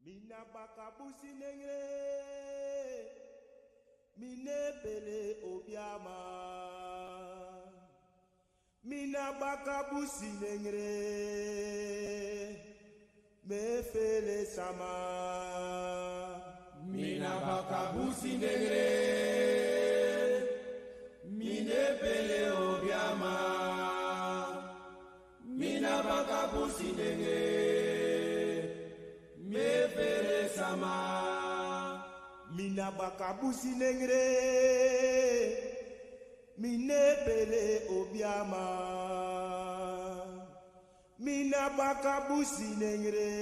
Mina bakabusi nengre, mine pele obiama. Mina bakabusi nengre, me fele sama. Mina bakabusi nengre, mine pele obiama. Mina bakabusi nengre, me pele sama. Mina bakabusi nengre, mine pele obiama. Mina bakabusi nengre,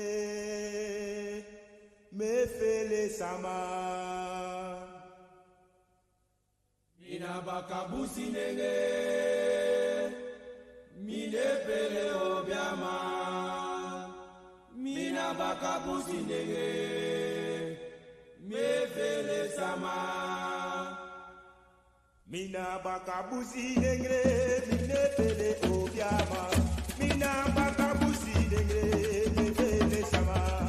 me fele sama. Mina bakabusi nengre, mine pele obiama. Mina bakabusi nengre, me fele sama. Mina bakabusi nengre, mine pele obiama. Mina bakabusi nengre, me fele sama.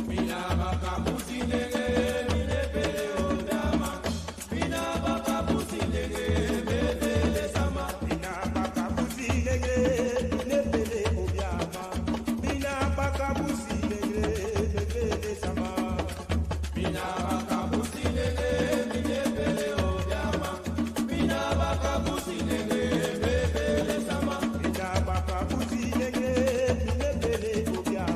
Mina bakabusi nengre, mine pele obiama. Mina bakabusi nengre, me fele sama. Mina bakabusi nengre, mine pele obiama. Mina bakabusi nengre, me fele sama. Mina bakabusi nengre, mine pele obiama. Mina bakabusi nengre, me fele sama. Mina bakabusi nengre, mine pele obiama.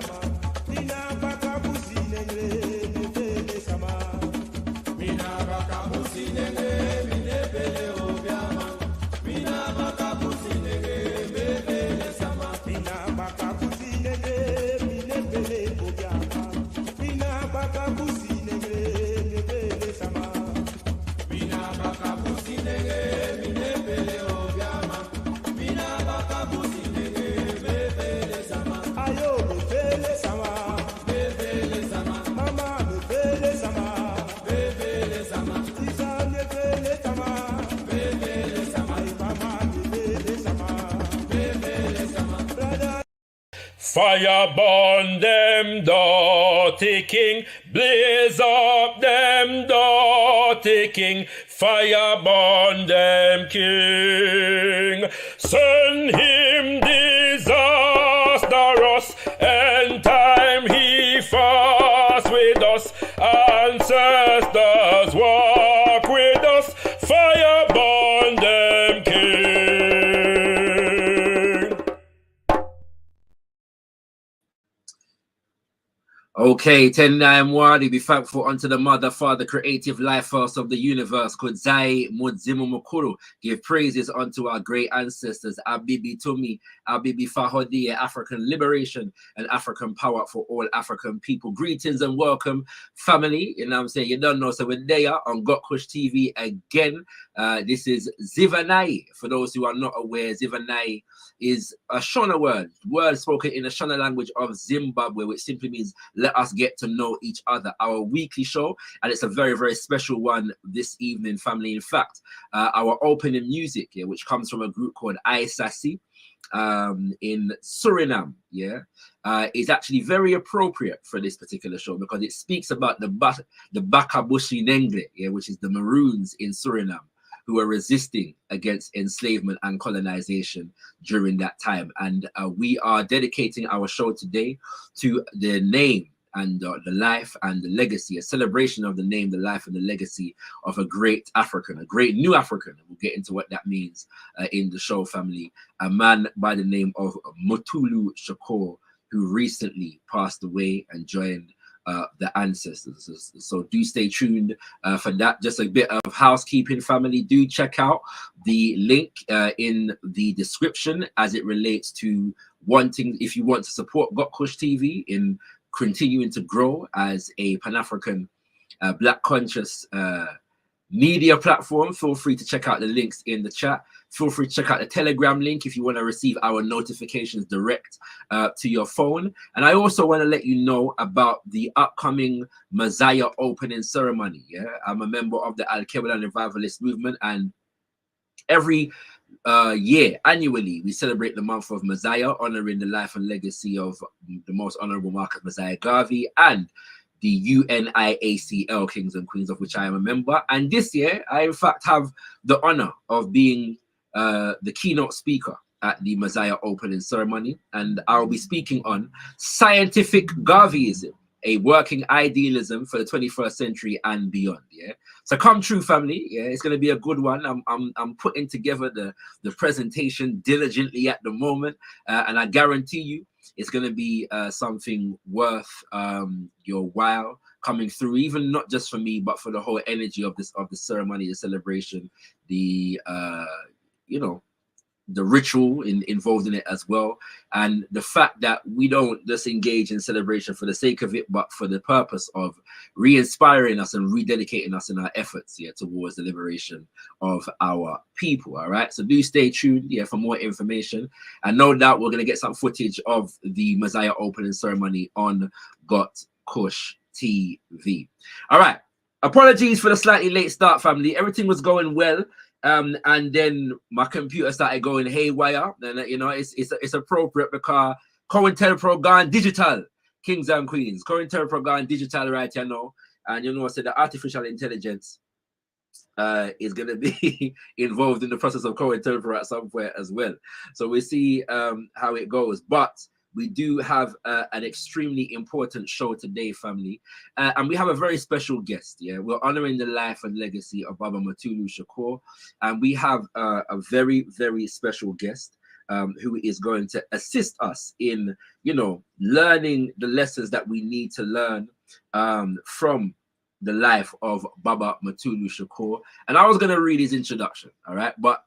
Mina bakabusi nengre, me fele sama. Mina bakabusi nengre, mine pele obiama. Mina bakabusi nengre, me fele sama. Mina bakabusi nengre, mine pele obiama. Mina bakabusi nengre, me fele sama. Mina bakabusi nengre, mine pele obiama. Mina bakabusi nengre, me fele sama. Ayo me fele sama, Me fele sama, mama me fele sama, me fele sama, isa me fele sama, me fele sama, ay mama me fele sama, me fele sama. brother. Fire burn them dirty king, blaze up them dirty king, fire burn them king, send him disastrous, and time he fast with us, ancestors walk with us, fire burn them king. Okay, 10-9 Wadi, be thankful unto the Mother, Father, creative life force of the universe. Kudzai Mudzimu Mukuru. Give praises unto our great ancestors, Abibi Tumi, Abibi Fahodi, African liberation and African power for all African people. Greetings and welcome, family. You know what I'm saying? You don't know, so we're there on Gotkush TV again. This is ZIVANAYI. For those who are not aware, ZIVANAYI is a Shona word spoken in the Shona language of Zimbabwe, which simply means let us get to know each other. Our weekly show, and it's a very, very special one this evening, family. In fact, our opening music, which comes from a group called Aisasi in Suriname, is actually very appropriate for this particular show because it speaks about the Bakabushi Nengre, which is the Maroons in Suriname, who were resisting against enslavement and colonization during that time. And we are dedicating our show today to the name and the life and the legacy, a celebration of the name, the life and the legacy of a great African, a great new African. We'll get into what that means in the show, family. A man by the name of Mutulu Shakur, who recently passed away and joined the ancestors. So do stay tuned for that. Just a bit of housekeeping, family. Do check out the link in the description as it relates to if you want to support Gotkush TV in continuing to grow as a Pan-African Black conscious media platform. Feel free to check out the links in the chat. Feel free to check out the Telegram link if you want to receive our notifications direct to your phone. And I also want to let you know about the upcoming Messiah opening ceremony. I'm a member of the Al-Kebla Revivalist movement, and every year, annually, we celebrate the month of Messiah, honoring the life and legacy of the most honorable Marcus Messiah Garvey. And the UNIACL Kings and Queens, of which I am a member. And this year, I in fact have the honor of being the keynote speaker at the Messiah opening ceremony. And I'll be speaking on scientific Garveyism, a working idealism for the 21st century and beyond. Yeah, so come true, family. Yeah, it's going to be a good one. I'm putting together the presentation diligently at the moment, and I guarantee you it's going to be something worth your while coming through, even not just for me, but for the whole energy of the ceremony, the celebration, the you know, the ritual involved in it as well, and the fact that we don't just engage in celebration for the sake of it, but for the purpose of re-inspiring us and rededicating us in our efforts here towards the liberation of our people. All right, so do stay tuned for more information, and no doubt we're going to get some footage of the Messiah opening ceremony on Got Kush TV. All right, apologies for the slightly late start, family. Everything was going well. And then my computer started going haywire. And it's appropriate because COINTELPRO gone digital, kings and queens. COINTELPRO gone digital right now. And so the artificial intelligence is going to be involved in the process of COINTELPRO at some point as well. So we see how it goes. But we do have an extremely important show today, family. And we have a very special guest. Yeah, we're honoring the life and legacy of Baba Mutulu Shakur. And we have a very, very special guest who is going to assist us in, learning the lessons that we need to learn from the life of Baba Mutulu Shakur. And I was going to read his introduction, all right? But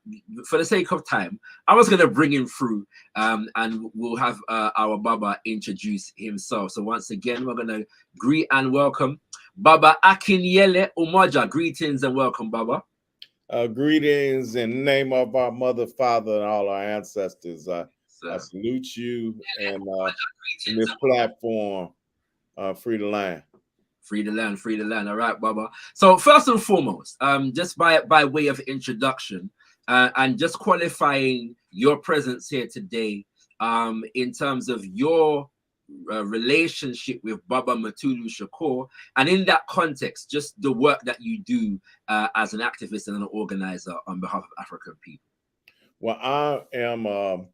for the sake of time, I was going to bring him through and we'll have our Baba introduce himself. So once again, we're going to greet and welcome Baba Akinyele Umoja. Greetings and welcome, Baba. Greetings in the name of our mother, father, and all our ancestors. I salute you and in this platform, Free the Land. Free the land, free the land. All right, Baba. So first and foremost, just by way of introduction and just qualifying your presence here today in terms of your relationship with Baba Mutulu Shakur, and in that context, just the work that you do as an activist and an organizer on behalf of African people. Well, I am a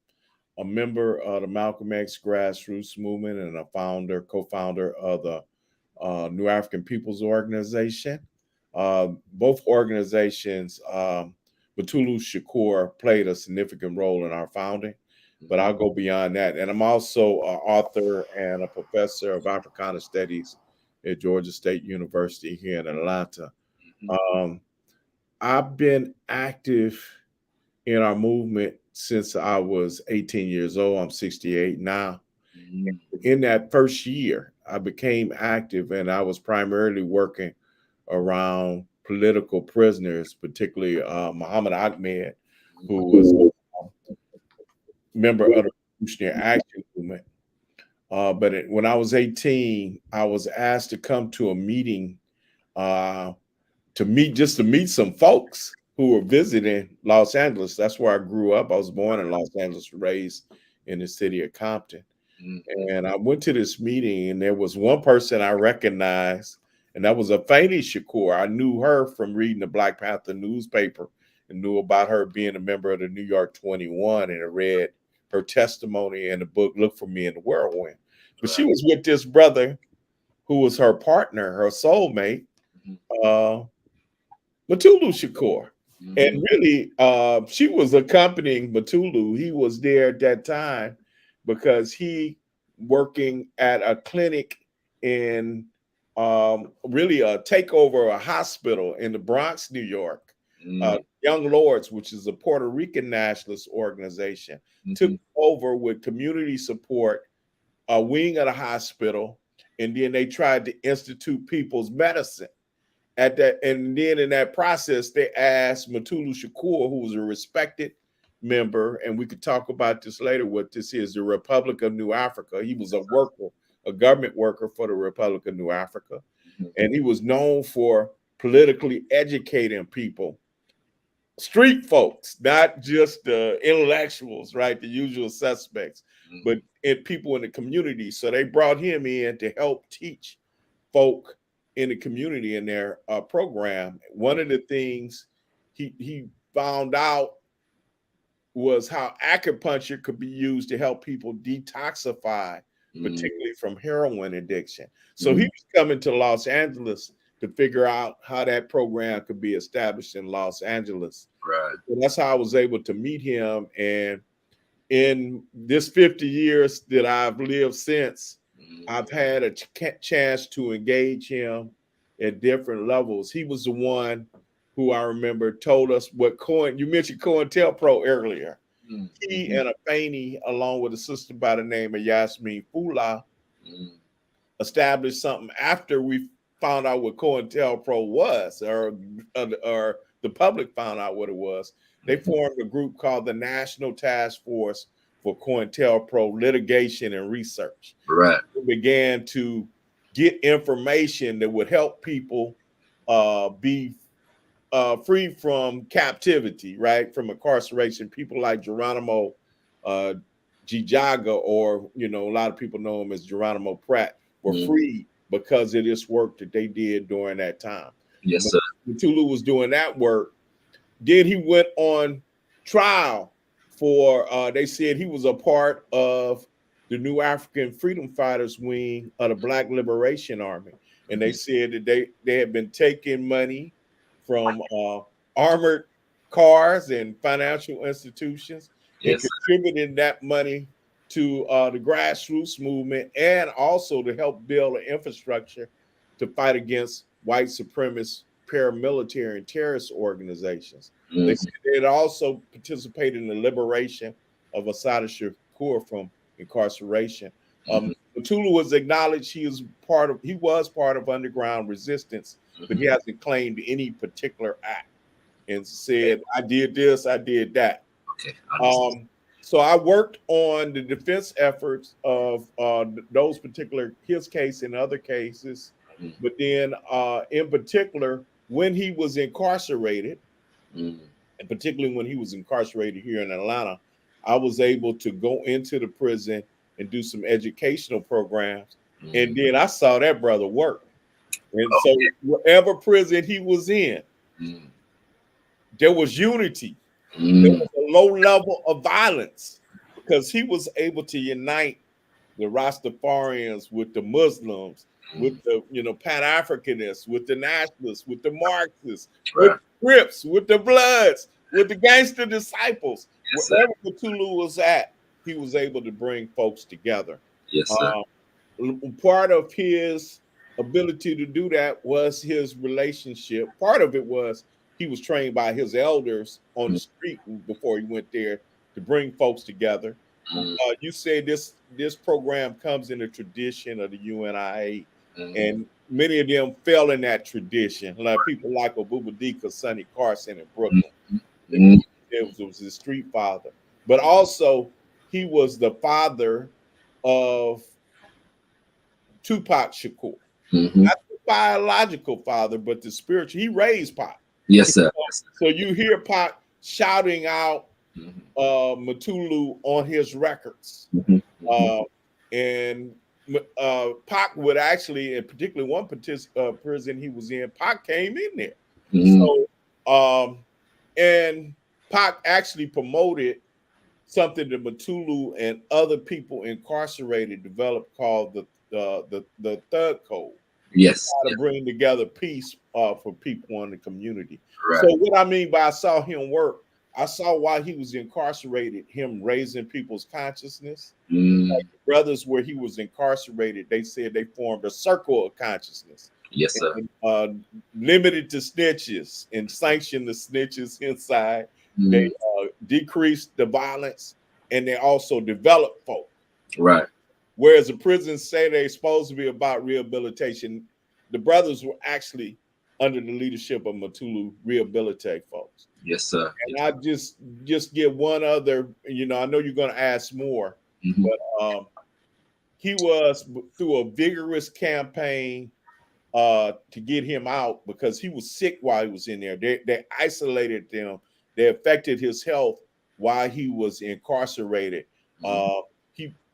member of the Malcolm X grassroots movement and a co-founder of the New African People's Organization. Both organizations, Mutulu Shakur played a significant role in our founding, but I'll go beyond that. And I'm also an author and a professor of Africana Studies at Georgia State University here in Atlanta. I've been active in our movement since I was 18 years old. I'm 68 now. In that first year, I became active, and I was primarily working around political prisoners, particularly Muhammad Ahmed, who was a member of the Revolutionary Action Movement. But when I was 18, I was asked to come to a meeting to meet some folks who were visiting Los Angeles. That's where I grew up. I was born in Los Angeles, raised in the city of Compton. And I went to this meeting, and there was one person I recognized, and that was Afeni Shakur. I knew her from reading the Black Panther newspaper and knew about her being a member of the New York 21, and I read her testimony in the book, Look for Me in the Whirlwind. But she was with this brother who was her partner, her soulmate, Mutulu Shakur. And really, she was accompanying Mutulu. He was there at that time because he working at a clinic in really a takeover, a hospital in the Bronx, New York. Young Lords, which is a Puerto Rican nationalist organization, took over with community support, a wing of the hospital, and then they tried to institute people's medicine. And then in that process, they asked Mutulu Shakur, who was a respected member, and we could talk about this later, what this is, the Republic of New Afrika. He was a worker, a government worker for the Republic of New Afrika. And he was known for politically educating people, street folks, not just the intellectuals, right, the usual suspects, but people in the community. So they brought him in to help teach folk in the community in their program. One of the things he found out was how acupuncture could be used to help people detoxify, particularly from heroin addiction. So he was coming to Los Angeles to figure out how that program could be established in Los Angeles. Right. So that's how I was able to meet him. And in this 50 years that I've lived since, I've had a chance to engage him at different levels. He was the one who I remember told us what you mentioned COINTELPRO earlier. He and Afeni, along with a sister by the name of Yasmin Fula, established something after we found out what COINTELPRO was, or the public found out what it was. They formed a group called the National Task Force for COINTELPRO Litigation and Research. Right. We began to get information that would help people be free from captivity, right? From incarceration. People like Geronimo Gijaga, or, a lot of people know him as Geronimo Pratt, were freed because of this work that they did during that time. Yes, sir. Mutulu was doing that work. Then he went on trial for, they said he was a part of the New African Freedom Fighters wing of the Black Liberation Army. And they said that they had been taking money from armored cars and financial institutions, and contributing that money to the grassroots movement, and also to help build an infrastructure to fight against white supremacist paramilitary and terrorist organizations. They said they had also participated in the liberation of Assata Shakur from incarceration. Mutulu was acknowledged he was part of underground resistance, but he hasn't claimed any particular act and said, I did this, I did that. Okay. So I worked on the defense efforts of his case and other cases. But then in particular, when he was incarcerated, and particularly when he was incarcerated here in Atlanta, I was able to go into the prison and do some educational programs. And then I saw that brother work. And so whatever prison he was in, there was unity. There was a low level of violence, because he was able to unite the Rastafarians with the Muslims, with the Pan-Africanists, with the nationalists, with the Marxists, with the Crips, with the Bloods, with the gangster disciples. Yes, wherever Mutulu was at, he was able to bring folks together. Yes, sir. Part of his ability to do that was his relationship. Part of it was he was trained by his elders on the street before he went there to bring folks together. You said this program comes in the tradition of the UNIA, and many of them fell in that tradition, like people like Obubadika, Sonny Carson in Brooklyn. It was his street father, but also he was the father of Tupac Shakur. Not the biological father, but the spiritual. He raised Pac. Yes, sir. So you hear Pac shouting out Mutulu on his records. And Pac would actually, in particularly one prison he was in, Pac came in there. So, and Pac actually promoted something that Mutulu and other people incarcerated developed called the Thug Code. Yes. To bring together peace for people in the community. Right. So what I mean by I saw him work, I saw while he was incarcerated, him raising people's consciousness. Like the brothers where he was incarcerated, they said they formed a circle of consciousness. Yes, sir. And, limited to snitches and sanctioned the snitches inside. They decreased the violence, and they also developed folk. Right. Whereas the prisons say they're supposed to be about rehabilitation, the brothers were actually under the leadership of Mutulu rehabilitate folks. Yes, sir. And I just get one other, I know you're going to ask more, but he was through a vigorous campaign to get him out because he was sick while he was in there. They isolated him. They affected his health while he was incarcerated.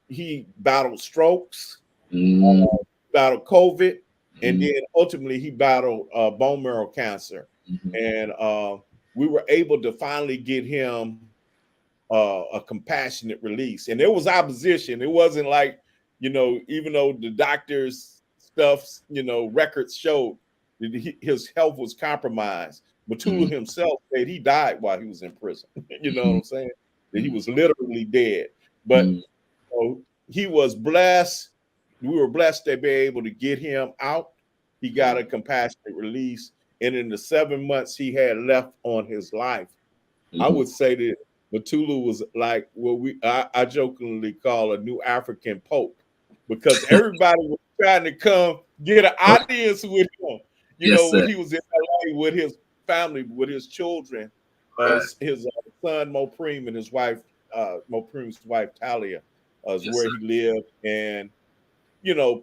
He battled strokes, battled COVID, and then ultimately he battled bone marrow cancer, and we were able to finally get him a compassionate release. And there was opposition. It wasn't like, even though the doctor's stuff, records showed that his health was compromised, Mutulu himself said he died while he was in prison. You know what I'm saying? That he was literally dead. But he was blessed. We were blessed to be able to get him out. He got a compassionate release. And in the 7 months he had left on his life, I would say that Mutulu was like what I jokingly call a new African Pope, because everybody was trying to come get an audience with him. When he was in LA with his family, with his children, his son Mopreme and his wife, Mopreme's wife Talia, is where he lived. And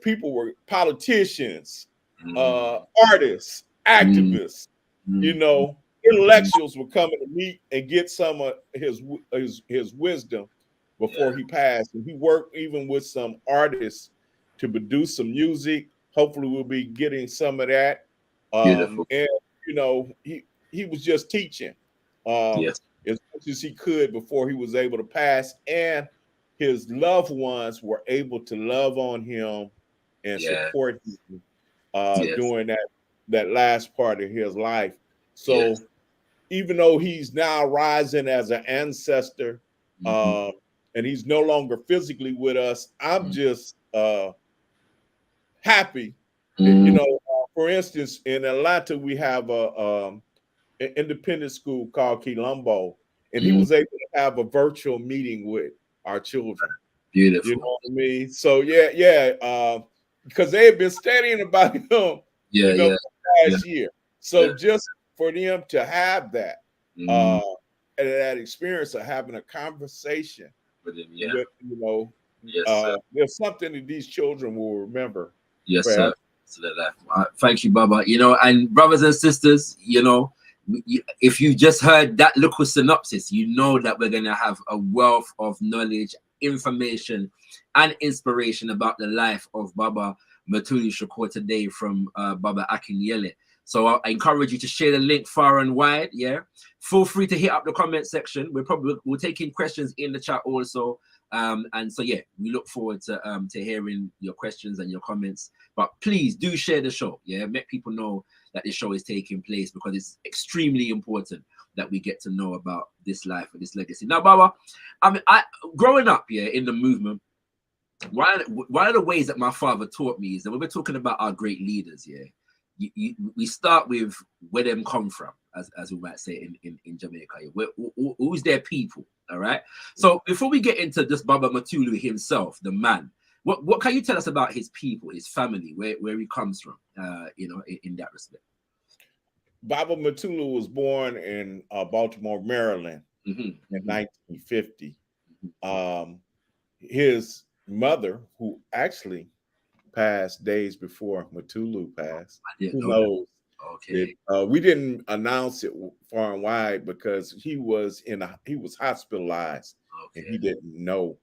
people were politicians, artists, activists, intellectuals were coming to meet and get some of his wisdom before he passed. And he worked even with some artists to produce some music. Hopefully we'll be getting some of that. And he was just teaching as much as he could before he was able to pass, and his loved ones were able to love on him and support him during that last part of his life. So even though he's now rising as an ancestor, and he's no longer physically with us, I'm just happy. For instance, in Atlanta, we have an independent school called Quilombo, and he was able to have a virtual meeting with our children. Beautiful. You know what I mean? So because they had been studying about him last year. So just for them to have that that experience of having a conversation with him, there's something that these children will remember. Yes, sir. Thank you, Baba. And brothers and sisters, if you just heard that little synopsis, that we're going to have a wealth of knowledge, information, and inspiration about the life of Baba Mutulu Shakur today from Baba Akinyele. So I encourage you to share the link far and wide. Feel free to hit up the comment section. We're taking questions in the chat also. And so we look forward to hearing your questions and your comments. But please do share the show. Make people know that this show is taking place, because it's extremely important that we get to know about this life and this legacy. Now, Baba, I growing up in the movement, one of the ways that my father taught me is that when we're talking about our great leaders, we start with where them come from, as we might say in Jamaica. Who's their people? All right. So before we get into just Baba Mutulu himself, the man, what can you tell us about his people, his family, where he comes from? In that respect. Baba Mutulu was born in Baltimore, Maryland, in 1950. His mother, who actually passed days before Mutulu passed. Who knows? Okay. We didn't announce it far and wide because he was hospitalized and he didn't know.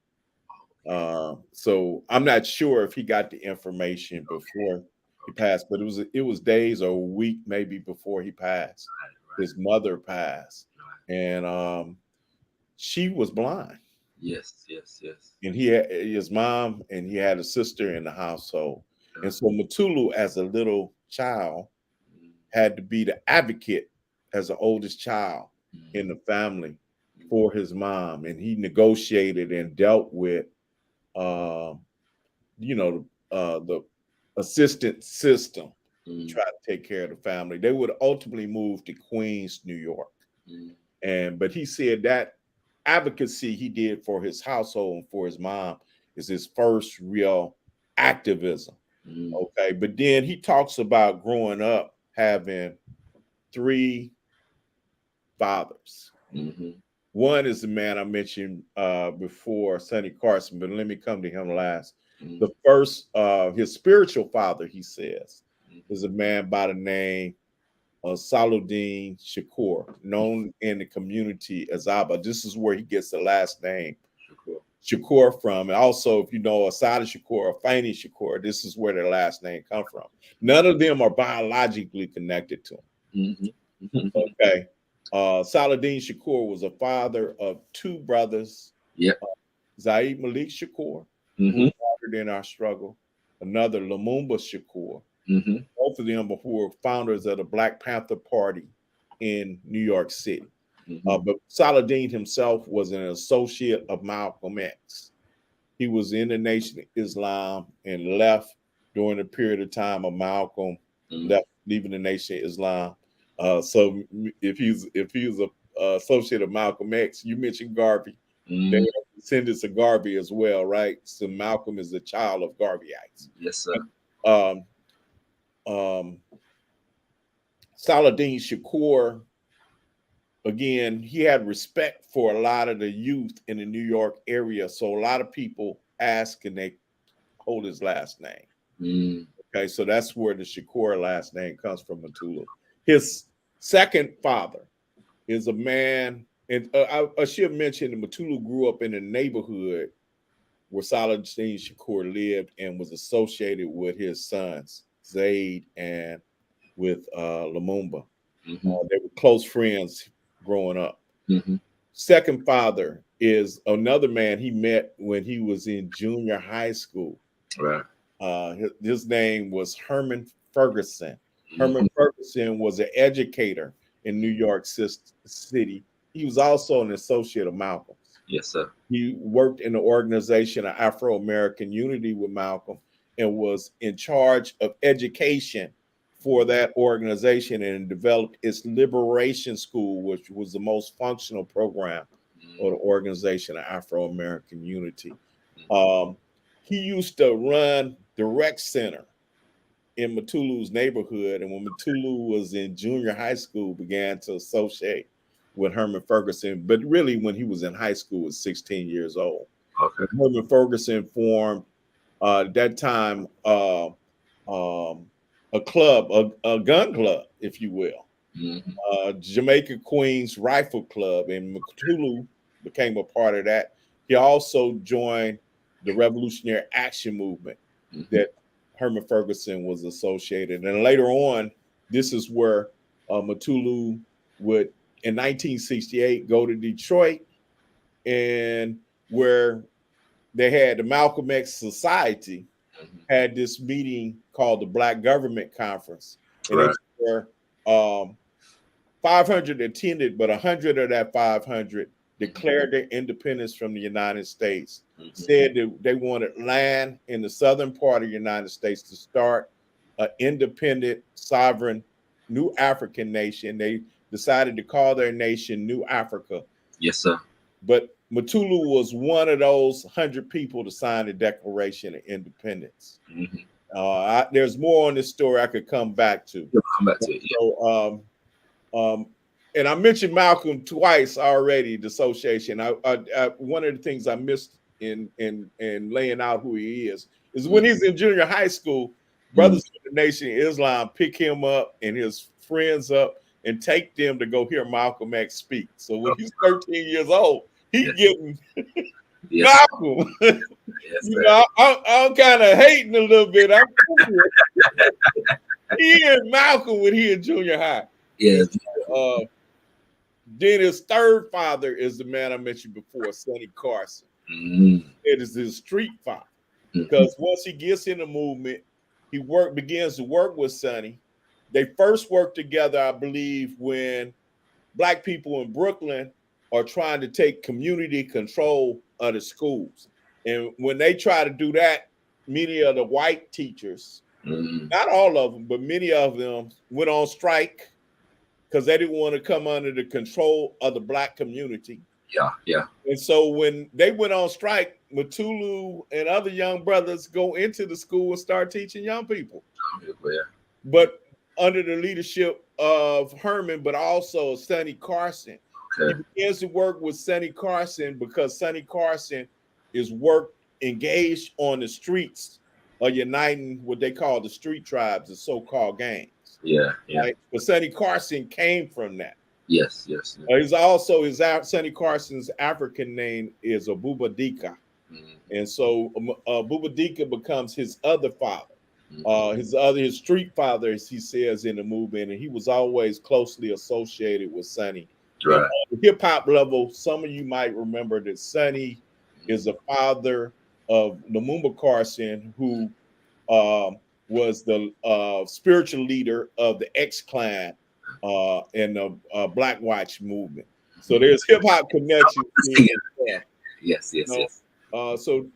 So I'm not sure if he got the information before he passed, but it was days or a week maybe before he passed. His mother passed, and she was blind. Yes. And he had his mom, and he had a sister in the household. And so Mutulu, as a little child, had to be the advocate as the oldest child in the family for his mom. And he negotiated and dealt with, the assistant system to try to take care of the family. They would ultimately move to Queens, New York. But he said that advocacy he did for his household and for his mom is his first real activism. Okay. But then he talks about growing up having 3 fathers. One is the man I mentioned before, Sonny Carson, but let me come to him last. The first, his spiritual father, he says, is a man by the name of Saluddin Shakur, known in the community as Abba. This is where he gets the last name, Shakur from. And also, if you know Asada Shakur or Fani Shakur, this is where their last name come from. None of them are biologically connected to him. Okay. Saladin Shakur was a father of two brothers. Yep. Zaid Malik Shakur, who was martyred in our struggle. Another, Lumumba Shakur. Both of them who were founders of the Black Panther Party in New York City. But Saladin himself was an associate of Malcolm X. He was in the Nation of Islam and left during the period of time of Malcolm leaving the Nation of Islam. So if he's a associate of Malcolm X, you mentioned Garvey. They are descendants of Garvey as well, right? So Malcolm is a child of Garveyites. Yes, sir. Saladin Shakur, again, he had respect for a lot of the youth in the New York area. So a lot of people ask, can they hold his last name? Okay, so that's where the Shakur last name comes from, Mutulu. His second father is a man, and I should mention that Mutulu grew up in a neighborhood where Saladin Shakur lived and was associated with his sons, Zaid and with Lumumba. They were close friends growing up. Second father is another man he met when he was in junior high school. Right. His name was Herman Ferguson. Herman Ferguson was an educator in New York City. He was also an associate of Malcolm's. Yes, sir. He worked in the organization of Afro-American Unity with Malcolm and was in charge of education for that organization and developed its Liberation School, which was the most functional program of the organization of Afro-American Unity. He used to run the rec center in Mutulu's neighborhood, and when Mutulu was in junior high school, began to associate with Herman Ferguson, but really when he was in high school, was 16 years old. Okay. Herman Ferguson formed at that time a club, a gun club, if you will, Jamaica Queens Rifle Club, and Mutulu became a part of that. He also joined the Revolutionary Action Movement that Herman Ferguson was associated. And later on, this is where Mutulu would, in 1968, go to Detroit, and where they had the Malcolm X Society had this meeting called the Black Government Conference. And it's where 500 attended, but 100 of that 500 declared their independence from the United States, said that they wanted land in the southern part of the United States to start an independent, sovereign, new African nation. They decided to call their nation New Africa. Yes, sir. But Mutulu was one of those 100 people to sign the Declaration of Independence. There's more on this story I could come back to. So, and I mentioned Malcolm twice already, the association. One of the things I missed in laying out who he is when he's in junior high school, Brothers of the Nation of Islam pick him up and his friends up and take them to go hear Malcolm X speak. So when he's 13 years old, he's getting Malcolm. You know, I'm kind of hating a little bit. He and Malcolm when he in junior high. Yeah. Then his third father is the man I mentioned before, Sonny Carson. It is his street father. Because once he gets in the movement, he begins to work with Sonny. They first worked together, I believe, when Black people in Brooklyn are trying to take community control of the schools. And when they try to do that, many of the white teachers, not all of them, but many of them went on strike because they didn't want to come under the control of the Black community. Yeah. And so when they went on strike, Mutulu and other young brothers go into the school and start teaching young people. But under the leadership of Herman, but also Sonny Carson. He begins to work with Sonny Carson because Sonny Carson is engaged on the streets of uniting what they call the street tribes, the so-called gangs. Right? But Sonny Carson came from that. Yes. He's also Sonny Carson's African name is Abubadika. And so Bubadika becomes his other father, his street father, as he says in the movement, and he was always closely associated with Sonny. Right. And on the hip hop level, some of you might remember that Sonny is the father of Lumumba Carson, who was the spiritual leader of the X-Clan and the Black Watch movement. So there's hip hop connections. Yeah. Yes. So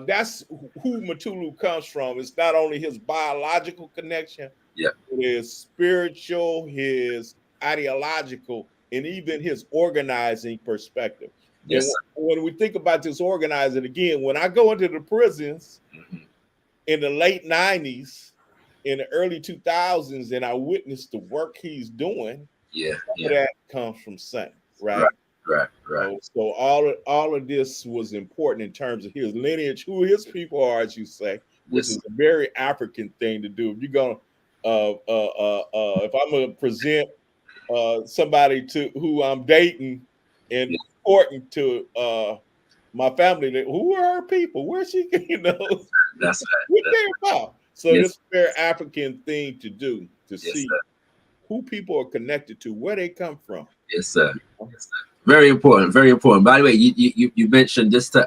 that's who Mutulu comes from. It's not only his biological connection, yeah, but his spiritual, his ideological, and even his organizing perspective. Yes. And when we think about this organizing again, when I go into the prisons in the late 90s, in the early 2000s, and I witnessed the work he's doing, that comes from Sonny, right? Right. So all of this was important in terms of his lineage, who his people are, as you say, which is a very African thing to do. If you're gonna, if I'm gonna present somebody to who I'm dating and important to my family, that who are her people? Where's she? That's what they're about. So it's a very African thing to do, to see who people are connected to, where they come from. Yes, sir. Very important, very important. By the way, you mentioned just to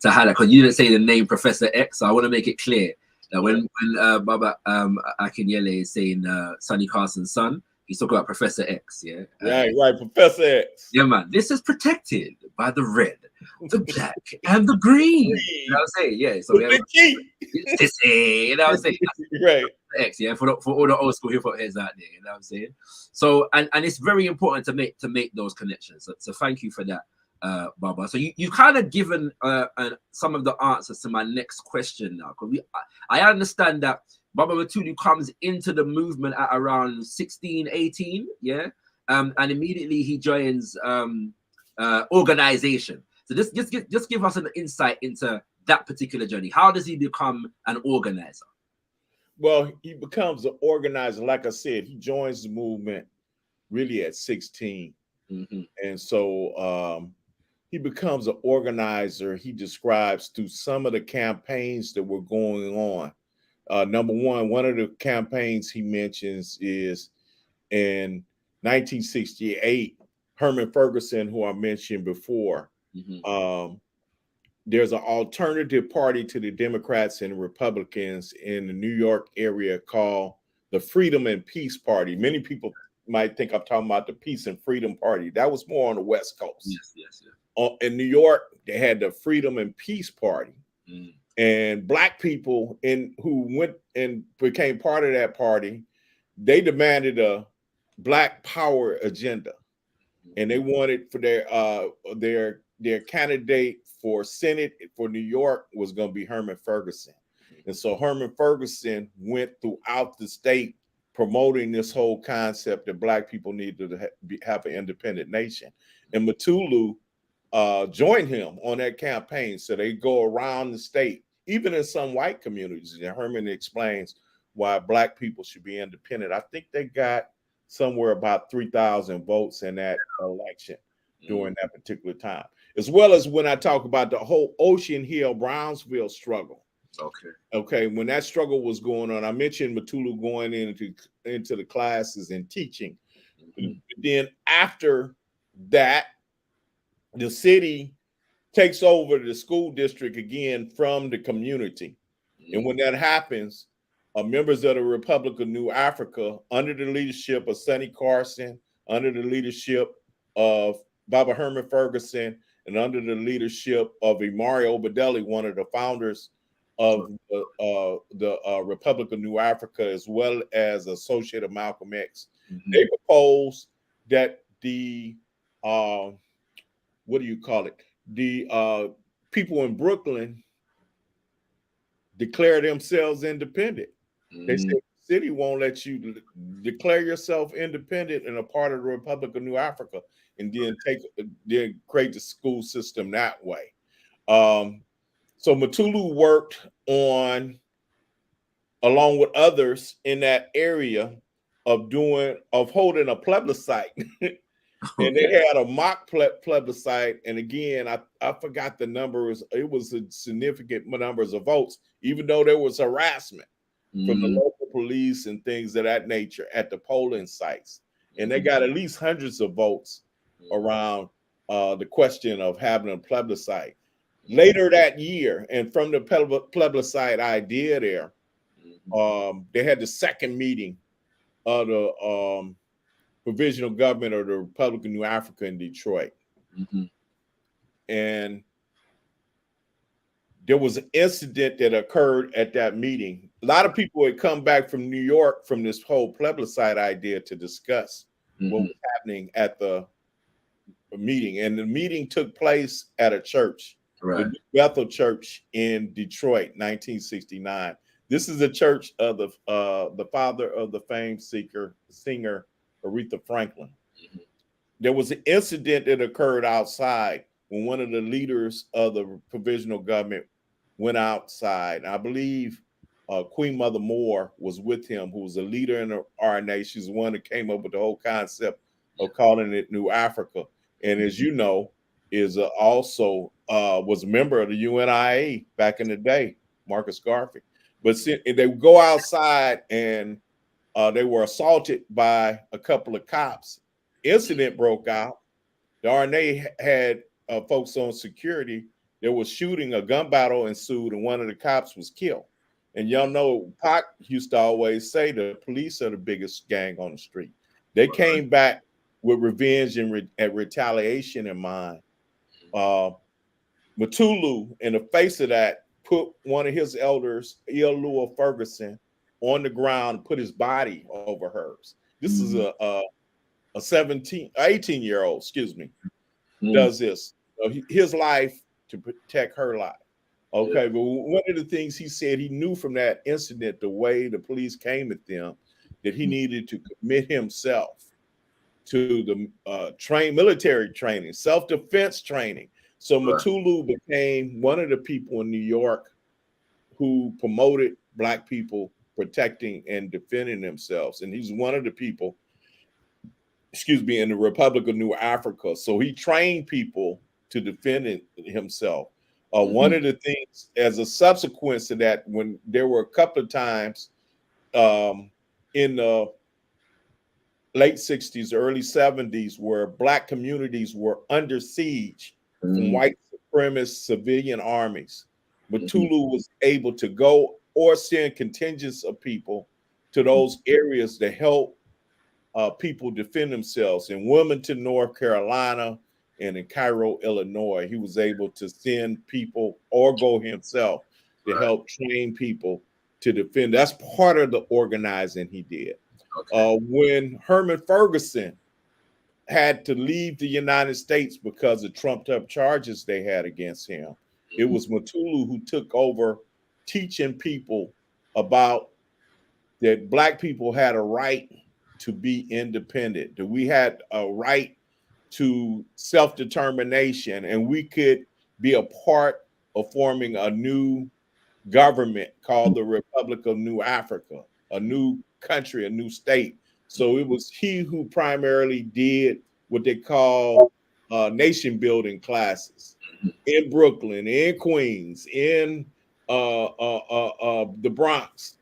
highlight, because you didn't say the name Professor X, so I want to make it clear that when Baba Akinyele is saying Sonny Carson's son, he's talking about Professor X, yeah? Right, Professor X. Yeah, man. This is protected by the red, the black, and the green. You know what I'm saying? Yeah. So we have, you know what I'm saying? Right. X, yeah, for all the old school hip hop heads out there, you know what I'm saying? So and it's very important to make those connections. So thank you for that, Baba. So you kind of given some of the answers to my next question now, because I understand that Baba Mutulu comes into the movement at around 16, 18, yeah, and immediately he joins organization. So just give us an insight into that particular journey. How does he become an organizer? Well, he becomes an organizer. Like I said, he joins the movement really at 16. And so he becomes an organizer. He describes through some of the campaigns that were going on. Number one of the campaigns he mentions is in 1968, Herman Ferguson, who I mentioned before, there's an alternative party to the Democrats and Republicans in the New York area called the Freedom and Peace Party. Many people might think I'm talking about the Peace and Freedom Party. That was more on the West Coast. Yes. In New York, they had the Freedom and Peace Party. And Black people who went and became part of that party, they demanded a Black power agenda. And they wanted for their candidate for Senate for New York was going to be Herman Ferguson. And so Herman Ferguson went throughout the state promoting this whole concept that Black people needed to have an independent nation. And Mutulu joined him on that campaign. So they go around the state, even in some white communities. And Herman explains why Black people should be independent. I think they got somewhere about 3,000 votes in that election during that particular time. As well as when I talk about the whole Ocean Hill, Brownsville struggle. Okay. When that struggle was going on, I mentioned Mutulu going into the classes and teaching. Then after that, the city takes over the school district again from the community. And when that happens, members of the Republic of New Afrika, under the leadership of Sonny Carson, under the leadership of Baba Herman Ferguson, and under the leadership of Imari Obadeli, one of the founders of the Republic of New Afrika, as well as associate of Malcolm X, they proposed that the the people in Brooklyn declare themselves independent. They said the city won't let you declare yourself independent and a part of the Republic of New Afrika, and then create the school system that way. So Mutulu worked on, along with others in that area, of holding a plebiscite And they had a mock plebiscite. And again, I forgot the numbers. It was a significant numbers of votes, even though there was harassment from the local police and things of that nature at the polling sites. And they got at least hundreds of votes around the question of having a plebiscite. Later that year, and from the plebiscite idea there, they had the second meeting of the provisional government of the Republic of New Afrika in Detroit. And there was an incident that occurred at that meeting. A lot of people had come back from New York from this whole plebiscite idea to discuss what was happening at the meeting. And the meeting took place at a church, the Bethel Church in Detroit, 1969. This is the church of the father of the famed singer Aretha Franklin. There was an incident that occurred outside when one of the leaders of the provisional government went outside. I believe Queen Mother Moore was with him, who was a leader in the RNA. She's the one that came up with the whole concept of calling it New Africa. And as you know, is also was a member of the UNIA back in the day, Marcus Garvey. But they would go outside and they were assaulted by a couple of cops. Incident broke out. The RNA had folks on security. There was shooting, a gun battle ensued, and one of the cops was killed. And y'all know, Pac used to always say the police are the biggest gang on the street. They came back with revenge and retaliation in mind. Mutulu, in the face of that, put one of his elders, Ialua Ferguson, on the ground and put his body over hers. This is a 18-year-old, does this. His life to protect her life. Okay, but one of the things he said, he knew from that incident, the way the police came at them, that he needed to commit himself to the military training, self-defense training. So Mutulu became one of the people in New York who promoted Black people protecting and defending themselves. And he's one of the people, in the Republic of New Afrika. So he trained people to defend himself. One of the things, as a subsequence to that, when there were a couple of times in the late 60s, early 70s, where Black communities were under siege from white supremacist civilian armies, Mutulu was able to go or send contingents of people to those areas to help people defend themselves. In Wilmington, North Carolina, and in Cairo, Illinois, he was able to send people or go himself to help train people to defend. That's part of the organizing he did. When Herman Ferguson had to leave the United States because of trumped up charges they had against him, it was Mutulu who took over teaching people about that Black people had a right to be independent, that we had a right to self-determination, and we could be a part of forming a new government called the Republic of New Afrika, a new country, a new state. So it was he who primarily did what they call nation building classes in Brooklyn, in Queens, in the Bronx,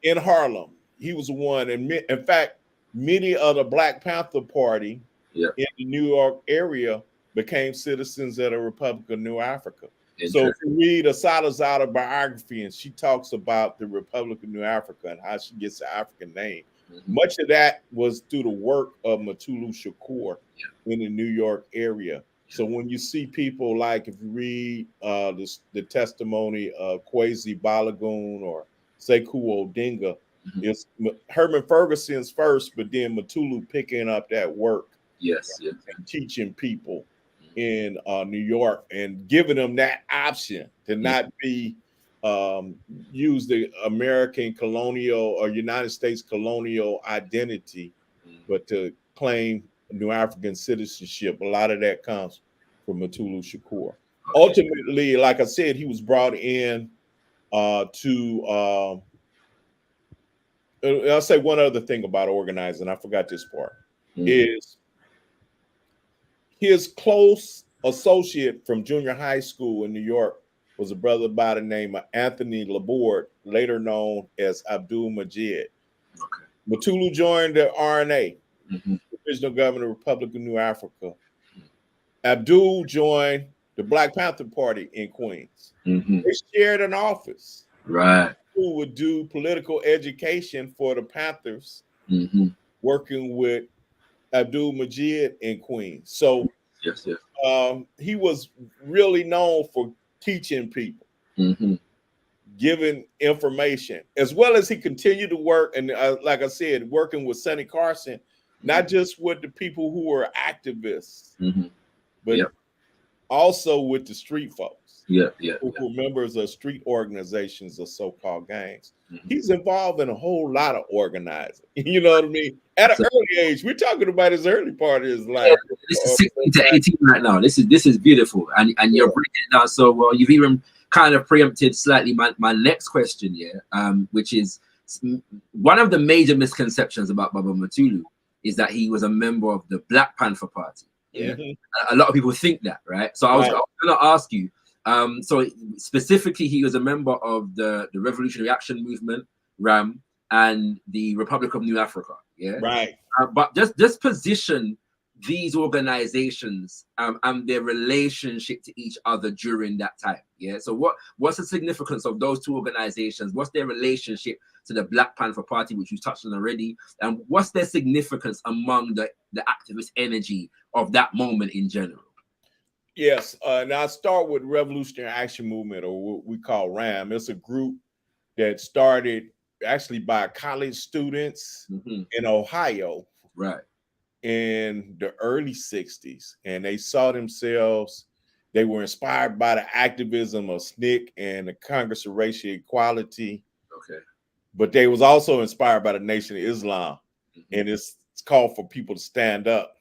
in Harlem. He was one. And in fact, many of the Black Panther Party in the New York area became citizens of the Republic of New Afrika. So if you read Asada's autobiography, and she talks about the Republic of New Afrika and how she gets the African name, much of that was through the work of Mutulu Shakur in the New York area. So when you see people like, if you read the testimony of Kwesi Balagoon or Sekou Odinga, it's Herman Ferguson's first, but then Mutulu picking up that work. And teaching people in New York and giving them that option to not be use the American colonial or United States colonial identity, but to claim New African citizenship. A lot of that comes from Mutulu Shakur. Ultimately, like I said, he was brought in to I'll say one other thing about organizing. I forgot this part is his close associate from junior high school in New York was a brother by the name of Anthony Laborde, later known as Abdul Majid. Okay. Mutulu joined the RNA, Mm-hmm. Provisional Government of the Republic of New Africa. Abdul joined the Black Panther Party in Queens. Mm-hmm. They shared an office. Right. Who would do political education for the Panthers, Mm-hmm. working with Abdul Majid in Queens. So Yes. he was really known for teaching people, Mm-hmm. giving information, as well as he continued to work. And like I said, working with Sonny Carson, not just with the people who were activists, Mm-hmm. but Yep. also with the street folks. Yeah. Who were members of street organizations or so-called gangs. Mm-hmm. He's involved in a whole lot of organizing. You know what I mean? At an early age, we're talking about his early part of his life. Yeah, this is 16 to 18 right now. This is beautiful, and you're breaking it down so well. You've even kind of preempted slightly my next question here, which is one of the major misconceptions about Baba Mutulu is that he was a member of the Black Panther Party. Yeah, mm-hmm. A lot of people think that, right? So I was going to ask you. So specifically, he was a member of the Revolutionary Action Movement, RAM, and the Republic of New Afrika. Yeah, right. But just position these organizations and their relationship to each other during that time. Yeah. So what's the significance of those two organizations? What's their relationship to the Black Panther Party, which you touched on already? And what's their significance among the activist energy of that moment in general? Yes. Now I'll start with Revolutionary Action Movement, or what we call RAM. It's a group that started actually by college students in Ohio. Right. In the early 60s, and they saw themselves, they were inspired by the activism of SNCC and the Congress of Racial Equality. Okay. But they was also inspired by the Nation of Islam. And it's called for people to stand up.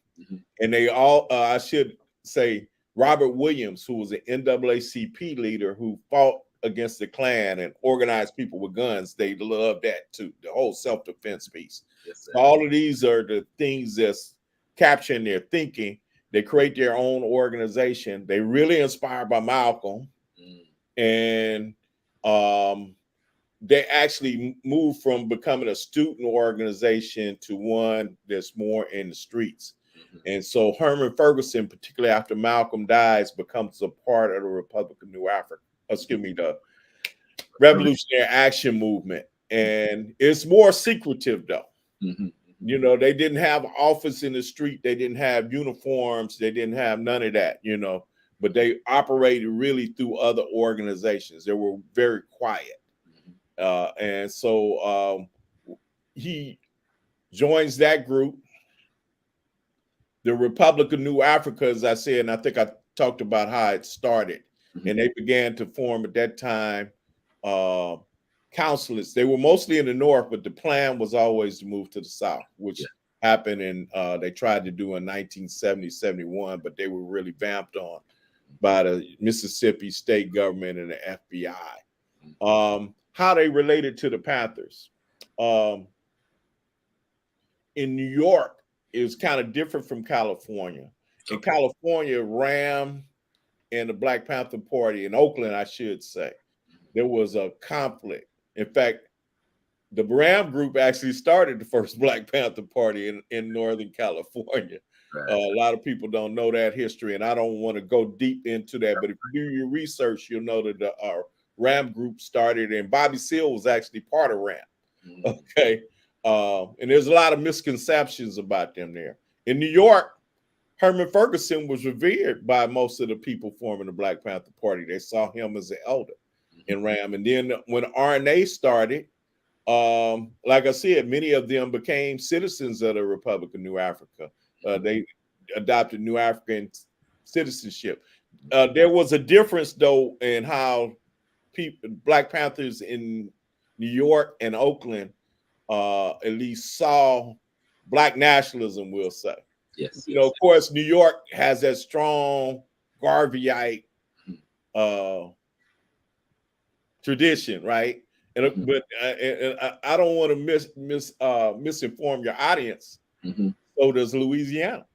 And they all, I should say, Robert Williams, who was an NAACP leader who fought against the Klan and organized people with guns, they loved that too, the whole self-defense piece. Yes, all of these are the things that's capturing their thinking. They create their own organization. They really inspired by Malcolm. And they actually moved from becoming a student organization to one that's more in the streets. And so Herman Ferguson, particularly after Malcolm dies, becomes a part of the Republic of New Afrika. Excuse me, the Revolutionary Action Movement. And it's more secretive though. You know, they didn't have office in the street. They didn't have uniforms. They didn't have none of that, you know, but they operated really through other organizations. They were very quiet. And so he joins that group. The Republic of New Afrika, as I said, and I think I talked about how it started. And they began to form at that time consulates. They were mostly in the north, but the plan was always to move to the south, which happened in, they tried to do in 1970, 71, but they were really vamped on by the Mississippi state government and the FBI. How they related to the Panthers. In New York, it was kind of different from California. In California, RAM and the Black Panther Party, in Oakland, I should say, there was a conflict. In fact, the RAM group actually started the first Black Panther Party in Northern California. Right. A lot of people don't know that history, and I don't want to go deep into that. But if you do your research, you'll know that the RAM group started, and Bobby Seale was actually part of RAM. Okay. And there's a lot of misconceptions about them there. In New York, Herman Ferguson was revered by most of the people forming the Black Panther Party. They saw him as an elder in RAM. And then when RNA started, like I said, many of them became citizens of the Republic of New Afrika. They adopted New African citizenship. There was a difference, though, in how Black Panthers in New York and Oakland at least saw Black nationalism, we'll say. Yes. You know, of course, New York has that strong Garveyite tradition, right? And but I don't want to misinform your audience. So does Louisiana.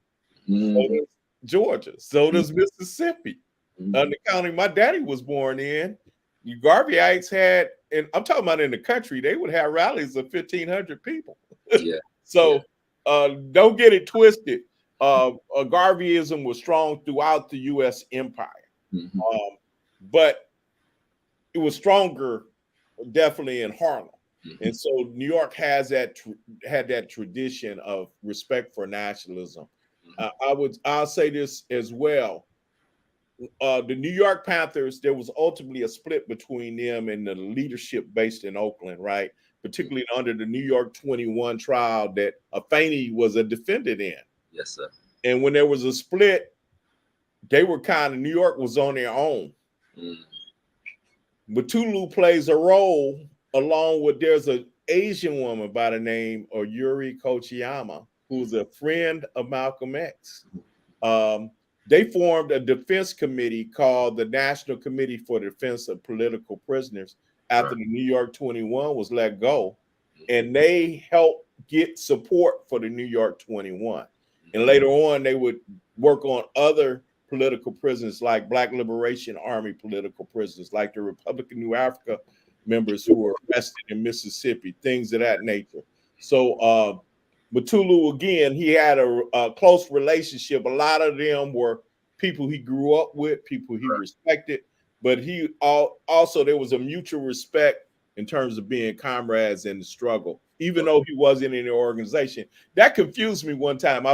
So does Georgia. So does Mississippi. The county my daddy was born in, you Garveyites had, and I'm talking about in the country, they would have rallies of 1,500 people. Yeah. So don't get it twisted. Garveyism was strong throughout the U.S. empire, but it was stronger definitely in Harlem. And so New York has had that tradition of respect for nationalism. I'll say this as well. The New York Panthers, there was ultimately a split between them and the leadership based in Oakland, right? Particularly under the New York 21 trial that Afeni was a defendant in. Yes, sir. And when there was a split, they were New York was on their own. Mutulu plays a role along with, there's an Asian woman by the name of Yuri Kochiyama, who's a friend of Malcolm X. They formed a defense committee called the National Committee for the Defense of Political Prisoners after the New York 21 was let go. And they helped get support for the New York 21. And later on, they would work on other political prisoners like Black Liberation Army political prisoners, like the Republic of New Afrika members who were arrested in Mississippi, things of that nature. So Mutulu, again, he had a close relationship. A lot of them were people he grew up with, people he respected, but he also, there was a mutual respect in terms of being comrades in the struggle, even though he wasn't in the organization. That confused me one time.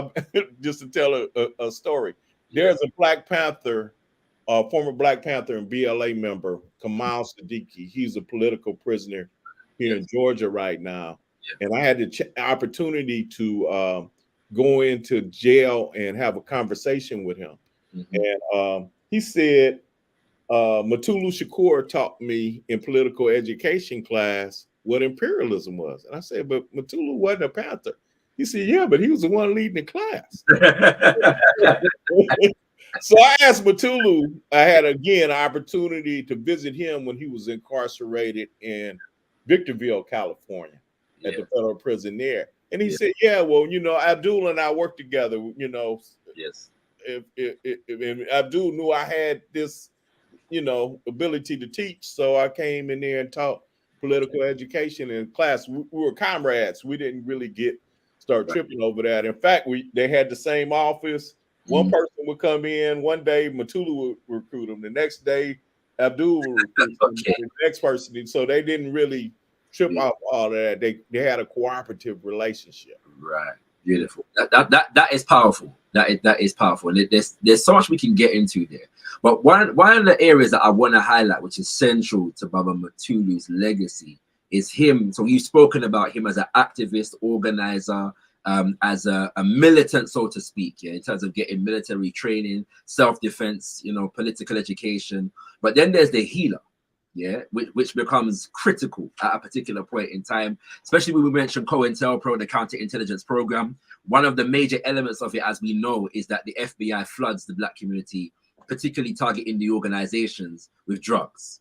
Just to tell a story. There's a Black Panther, former Black Panther and BLA member, Kamal Siddiqui. He's a political prisoner here in Georgia right now. And I had the opportunity to go into jail and have a conversation with him. And he said, Mutulu Shakur taught me in political education class what imperialism was. And I said, but Mutulu wasn't a Panther. He said, yeah, but he was the one leading the class. So I asked Mutulu, I had again an opportunity to visit him when he was incarcerated in Victorville, California, at the federal prison there. And he said, yeah, well, you know, Abdul and I worked together, you know. Yes. If Abdul knew I had this, you know, ability to teach, so I came in there and taught political education in class. We were comrades. We didn't really start tripping over that. In fact, they had the same office. One person would come in one day, Mutulu would recruit him. The next day, Abdul would recruit him. The next person. So they didn't really trip off all of that. They had a cooperative relationship. Right. Beautiful. That is powerful. That is powerful. And there's so much we can get into there. But one of the areas that I want to highlight, which is central to Baba Mutulu's legacy, is him. So you've spoken about him as an activist, organizer, as a militant, so to speak, in terms of getting military training, self-defense, you know, political education. But then there's the healer, which becomes critical at a particular point in time, especially when we mentioned COINTELPRO, the counterintelligence program. One of the major elements of it, as we know, is that the FBI floods the Black community, particularly targeting the organizations with drugs.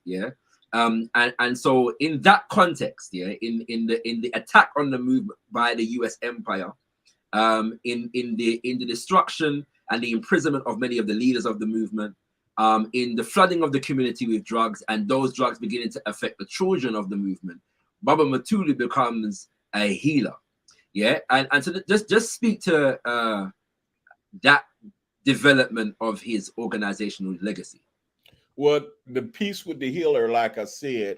And so in that context, in the attack on the movement by the US empire, in the destruction and the imprisonment of many of the leaders of the movement, in the flooding of the community with drugs, and those drugs beginning to affect the children of the movement, Baba Mutulu becomes a healer. And so just speak to that development of his organizational legacy. Well, the piece with the healer, like I said,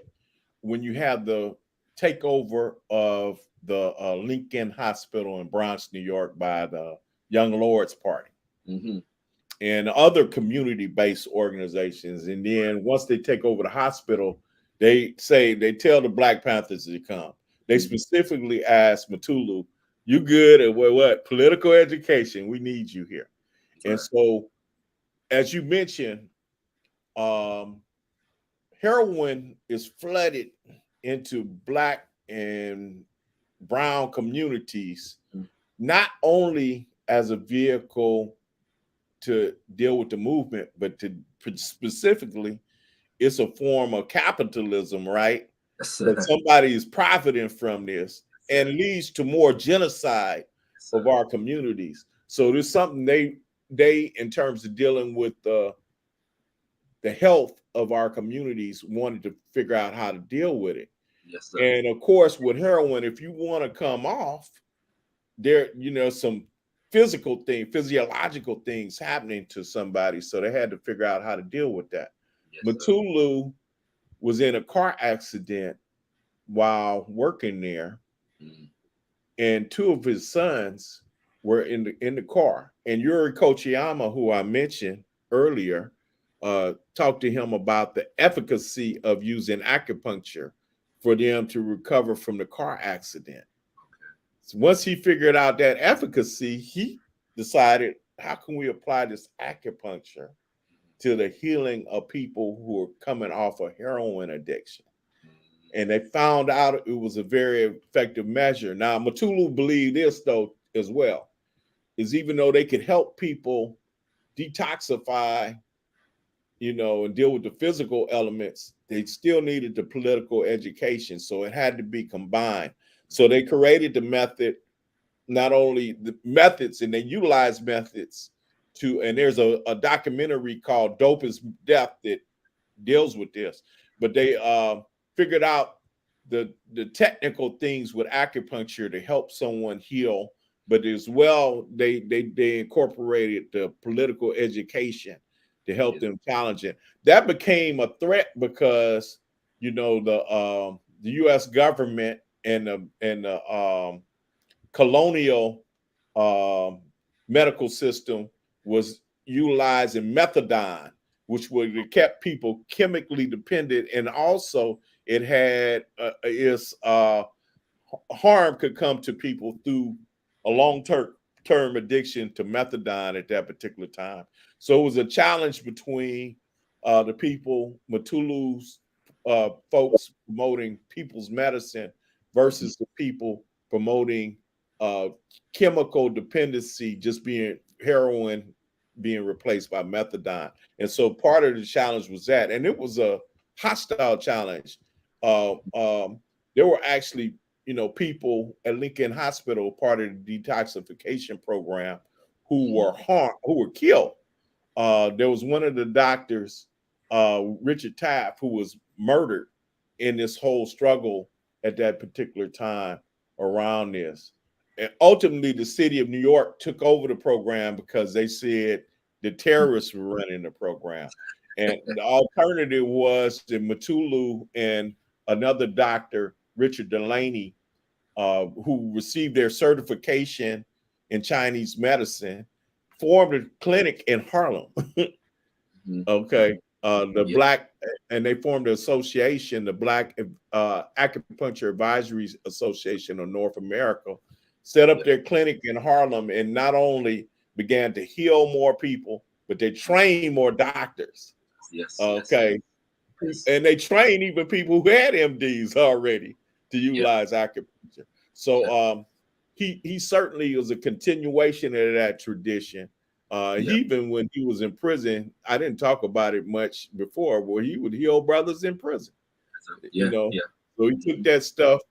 when you have the takeover of the Lincoln Hospital in Bronx, New York by the Young Lords Party and other community-based organizations. And then once they take over the hospital, they tell the Black Panthers to come. They specifically asked Mutulu, you good at what? Political education. We need you here. And so, as you mentioned, heroin is flooded into Black and brown communities, not only as a vehicle to deal with the movement, but to specifically, it's a form of capitalism, right? That somebody is profiting from this and leads to more genocide of our communities. So there's something they they, in terms of dealing with the health of our communities, wanted to figure out how to deal with it. Yes, sir. And of course, with heroin, if you want to come off, there, some physiological things happening to somebody. So they had to figure out how to deal with that. Yes, Mutulu was in a car accident while working there, and two of his sons were in the car. And Yuri Kochiyama, who I mentioned earlier, talked to him about the efficacy of using acupuncture for them to recover from the car accident. So once he figured out that efficacy, he decided, how can we apply this acupuncture to the healing of people who are coming off a heroin addiction? And they found out it was a very effective measure. Now, Mutulu believed this, though, as well, is even though they could help people detoxify, and deal with the physical elements, they still needed the political education. So it had to be combined. So they created the method, not only the methods, and they utilized methods and there's a documentary called Dope is Death that deals with this, but they figured out the technical things with acupuncture to help someone heal, but as well, they incorporated the political education to help them challenge it. That became a threat because, the U.S. government and the colonial medical system was utilizing methadone, which would have kept people chemically dependent, and also it had harm could come to people through a long-term addiction to methadone at that particular time. So it was a challenge between the people, Mutulu's folks promoting people's medicine versus the people promoting chemical dependency, just being heroin being replaced by methadone. And so part of the challenge was that, and it was a hostile challenge. There were actually, people at Lincoln Hospital, part of the detoxification program, who were killed. There was one of the doctors, Richard Taft, who was murdered in this whole struggle at that particular time around this. And ultimately, the city of New York took over the program because they said the terrorists were running the program. And the alternative was that Mutulu and another doctor, Richard Delaney, who received their certification in Chinese medicine, formed a clinic in Harlem. Okay. Black, and they formed an association, the Black Acupuncture Advisory Association of North America, set up their clinic in Harlem, and not only began to heal more people, but they trained more doctors. Yes. Okay. Yes. And they trained even people who had MDs already to utilize acupuncture. So he certainly was a continuation of that tradition. Even when he was in prison, I didn't talk about it much before, where he would heal brothers in prison. So he took that stuff,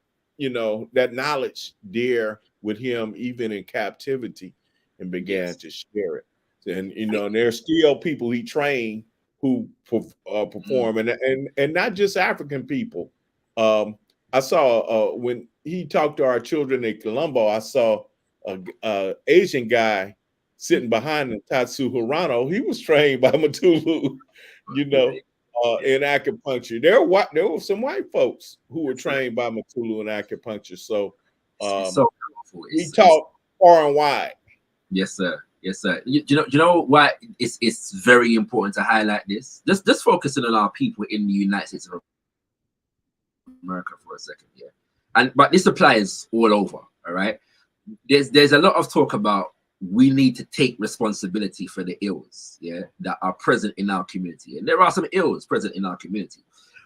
that knowledge there with him, even in captivity, and began to share it. And and there's still people he trained who perform, and not just African people. I saw when he talked to our children in Colombo, I saw a Asian guy sitting behind him, Tatsu Hirano. He was trained by Mutulu, in acupuncture. There were some white folks who were trained by Mutulu in acupuncture. So he taught far and wide. Yes, sir. Yes, sir. You know why it's very important to highlight this? Just focusing on our people in the United States of America for a second, but this applies all over. All right. There's a lot of talk about we need to take responsibility for the ills, that are present in our community, and there are some ills present in our community.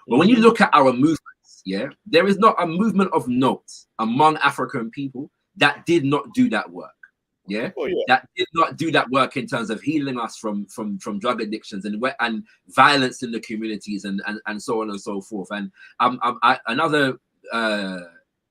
But when you look at our movements, there is not a movement of note among African people that did not do that work. That did not do that work in terms of healing us from drug addictions and violence in the communities and so on and so forth. And another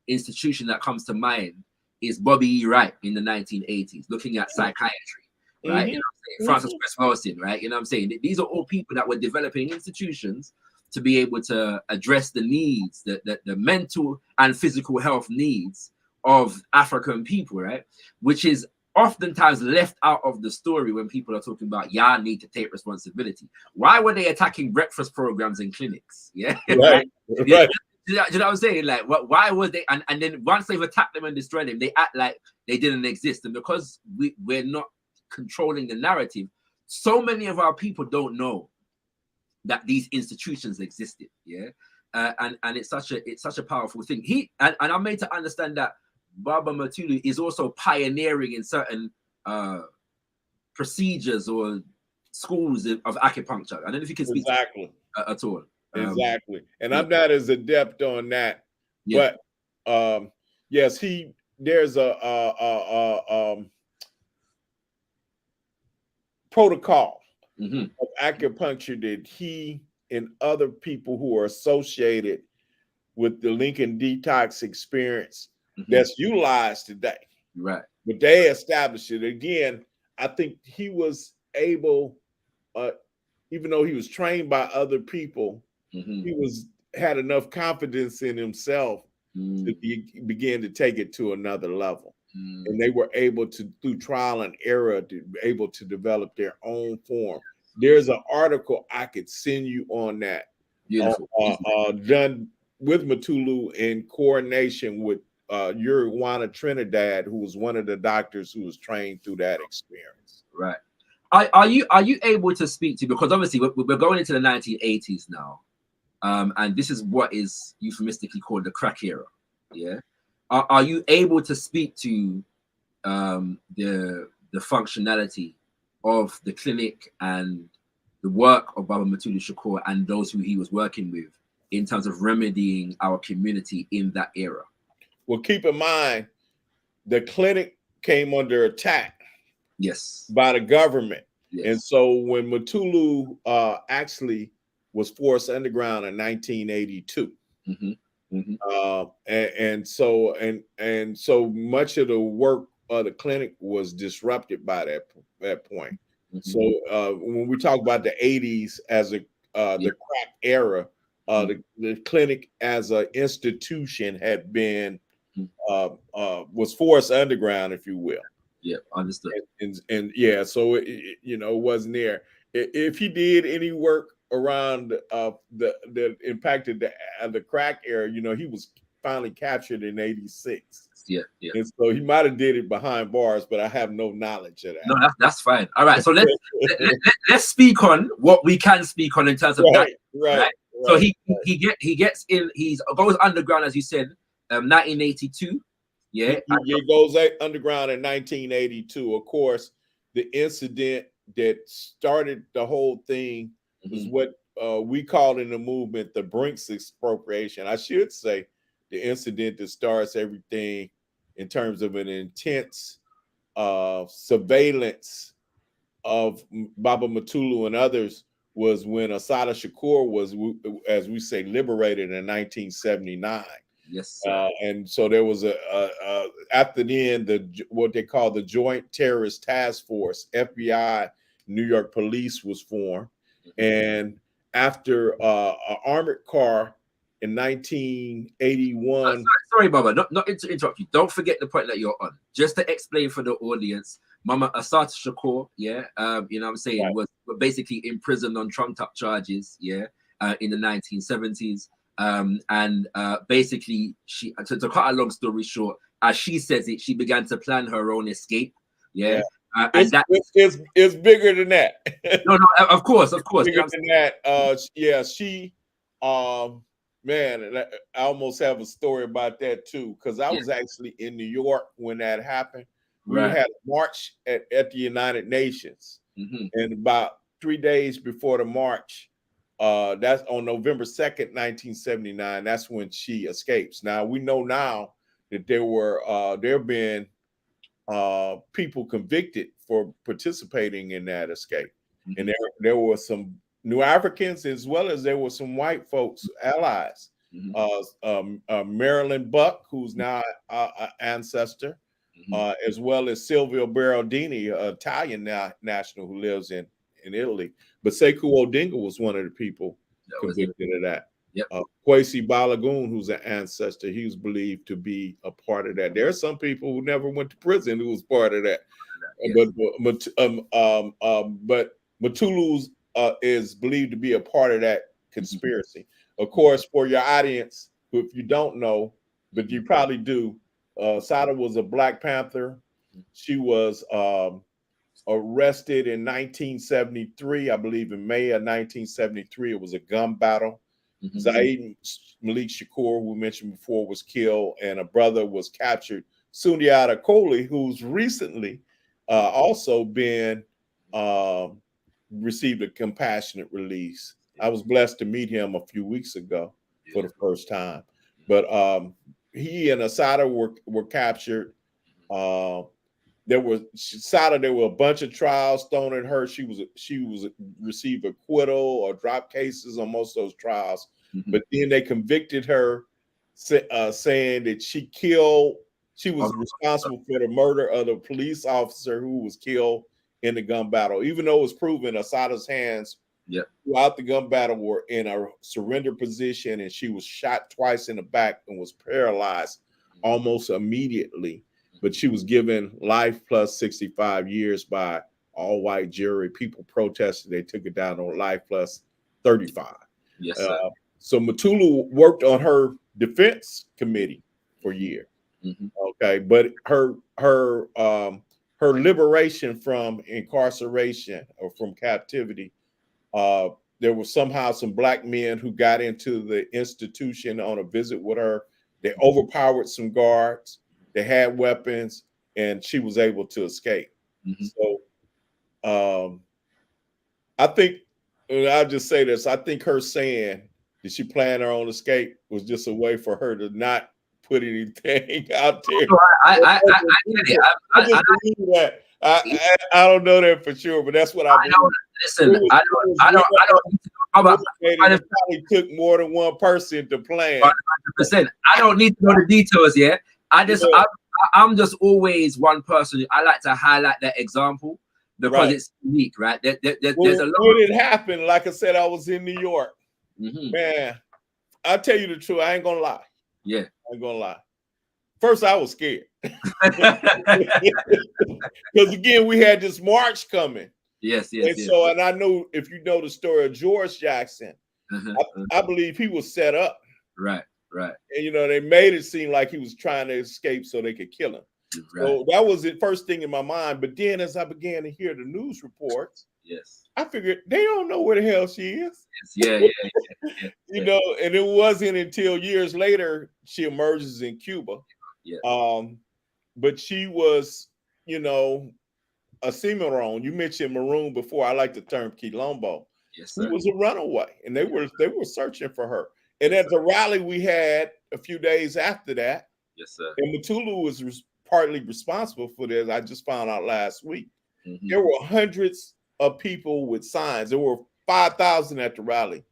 institution that comes to mind is Bobby E. Wright in the 1980s, looking at psychiatry right? You know what I'm saying? Francis Cress Wilson, right? You know what I'm saying? These are all people that were developing institutions to be able to address the needs, the mental and physical health needs of African people, right? Which is oftentimes left out of the story when people are talking about, y'all need to take responsibility. Why were they attacking breakfast programs and clinics? Yeah, right. Right. Do you know what I'm saying? Like, why was they? And then once they've attacked them and destroyed them, they act like they didn't exist. And because we're not controlling the narrative, so many of our people don't know that these institutions existed. Yeah, and it's such a powerful thing. And I'm made to understand that Baba Mutulu is also pioneering in certain procedures or schools of acupuncture. I don't know if you can speak exactly at all. Exactly. And I'm not as adept on that, but yes, there's a protocol of acupuncture that he and other people who are associated with the Lincoln detox experience that's utilized today. Right. But they established it. Again, I think he was able, even though he was trained by other people, he had enough confidence in himself to begin to take it to another level. And they were able to, through trial and error, to be able to develop their own form. There's an article I could send you on that. Beautiful. Done with Mutulu in coordination with Uruguana Trinidad, who was one of the doctors who was trained through that experience. Right. Are you able to speak to, because obviously we're going into the 1980s now, and this is what is euphemistically called the crack era. Yeah. Are you able to speak to the functionality of the clinic and the work of Baba Mutulu Shakur and those who he was working with in terms of remedying our community in that era? Well, keep in mind, the clinic came under attack. Yes. By the government. Yes. And so when Mutulu actually was forced underground in 1982. And so much of the work of the clinic was disrupted by that point. So when we talk about the 80s as the crack era, the clinic as an institution had been was forced underground, if you will. Yeah, understood. And yeah, so it wasn't there. If he did any work around that impacted the crack era, he was finally captured in 86. Yeah. And so he might have did it behind bars, but I have no knowledge of that. No, that's fine. All right, so let's speak on what we can speak on in terms of that. Right. So he gets in. He goes underground, as you said, 1982. Yeah, he goes underground in 1982. Of course, the incident that started the whole thing was what we call in the movement the Brinks expropriation. I should say the incident that starts everything in terms of an intense surveillance of Baba Mutulu and others was when Assata Shakur was, as we say, liberated in 1979. Yes, and so there was after the end, what they call the Joint Terrorist Task Force, FBI, New York Police was formed, and after an armored car in 1981. Sorry, Baba, not to interrupt you. Don't forget the point that you're on. Just to explain for the audience, Mama Assata Shakur, you know what I'm saying, was basically imprisoned on trumped-up charges, in the 1970s. And basically, she, to cut a long story short, as she says it, she began to plan her own escape. And it's bigger than that. No, of course. Bigger than that. She, man, I almost have a story about that too, because I was actually in New York when that happened. We had a march at the United Nations, and about 3 days before the march, that's on November 2nd, 1979. That's when she escapes. Now we know now that there have been people convicted for participating in that escape, and there were some New Africans as well as there were some white folks, allies. Marilyn Buck, who's now an ancestor, as well as Silvio Berardini, an Italian national who lives in Italy. But Sekou Odinga was one of the people convicted of that. Yep. Kwesi Balagoon, who's an ancestor, he was believed to be a part of that. There are some people who never went to prison who was part of that. Yes. But Mutulu is believed to be a part of that conspiracy. Of course, for your audience, if you don't know, but you probably do, Sada was a Black Panther. She was arrested in 1973, I believe in May of 1973. It was a gun battle. Zaid Malik Shakur, who we mentioned before, was killed, and a brother was captured, Sundiata Kohli, who's recently also been received a compassionate release. I was blessed to meet him a few weeks ago for the first time. But he and Asada were captured. There were a bunch of trials thrown at her. She received acquittal or drop cases on most of those trials. But then they convicted her, saying that she was responsible for the murder of the police officer who was killed in the gun battle. Even though it was proven Asada's hands throughout the gun battle were in a surrender position, and she was shot twice in the back and was paralyzed almost immediately. But she was given life plus 65 years by all-white jury. People protested. They took it down on life plus 35. Yes, sir. So Mutulu worked on her defense committee for years. Okay, but her liberation from incarceration or from captivity, there were somehow some Black men who got into the institution on a visit with her. They overpowered some guards. They had weapons, and she was able to escape. So I think, and I'll just say this, I think her saying that she planned her own escape was just a way for her to not put anything out there. I don't know that for sure, but that's what I believe. Listen, I don't probably took more than one person to plan. 100%. I don't need to know the details yet. I'm just always one person. I like to highlight that example because it's unique, right? There's a lot. When it happened, like I said, I was in New York. Man, I'll tell you the truth. I ain't gonna lie. Yeah, I ain't gonna lie. First, I was scared because again, we had this march coming. Yes. And I know if you know the story of George Jackson, I believe he was set up. Right. And they made it seem like he was trying to escape so they could kill him. So that was the first thing in my mind. But then as I began to hear the news reports, I figured they don't know where the hell she is. Yeah. And it wasn't until years later she emerges in Cuba. But she was, a Cimarron. You mentioned Maroon before. I like the term Quilombo. Yes, sir. She was a runaway, and they were searching for her. And at the rally we had a few days after that, yes, sir. And Mutulu was partly responsible for this. I just found out last week. There were hundreds of people with signs. There were 5,000 at the rally,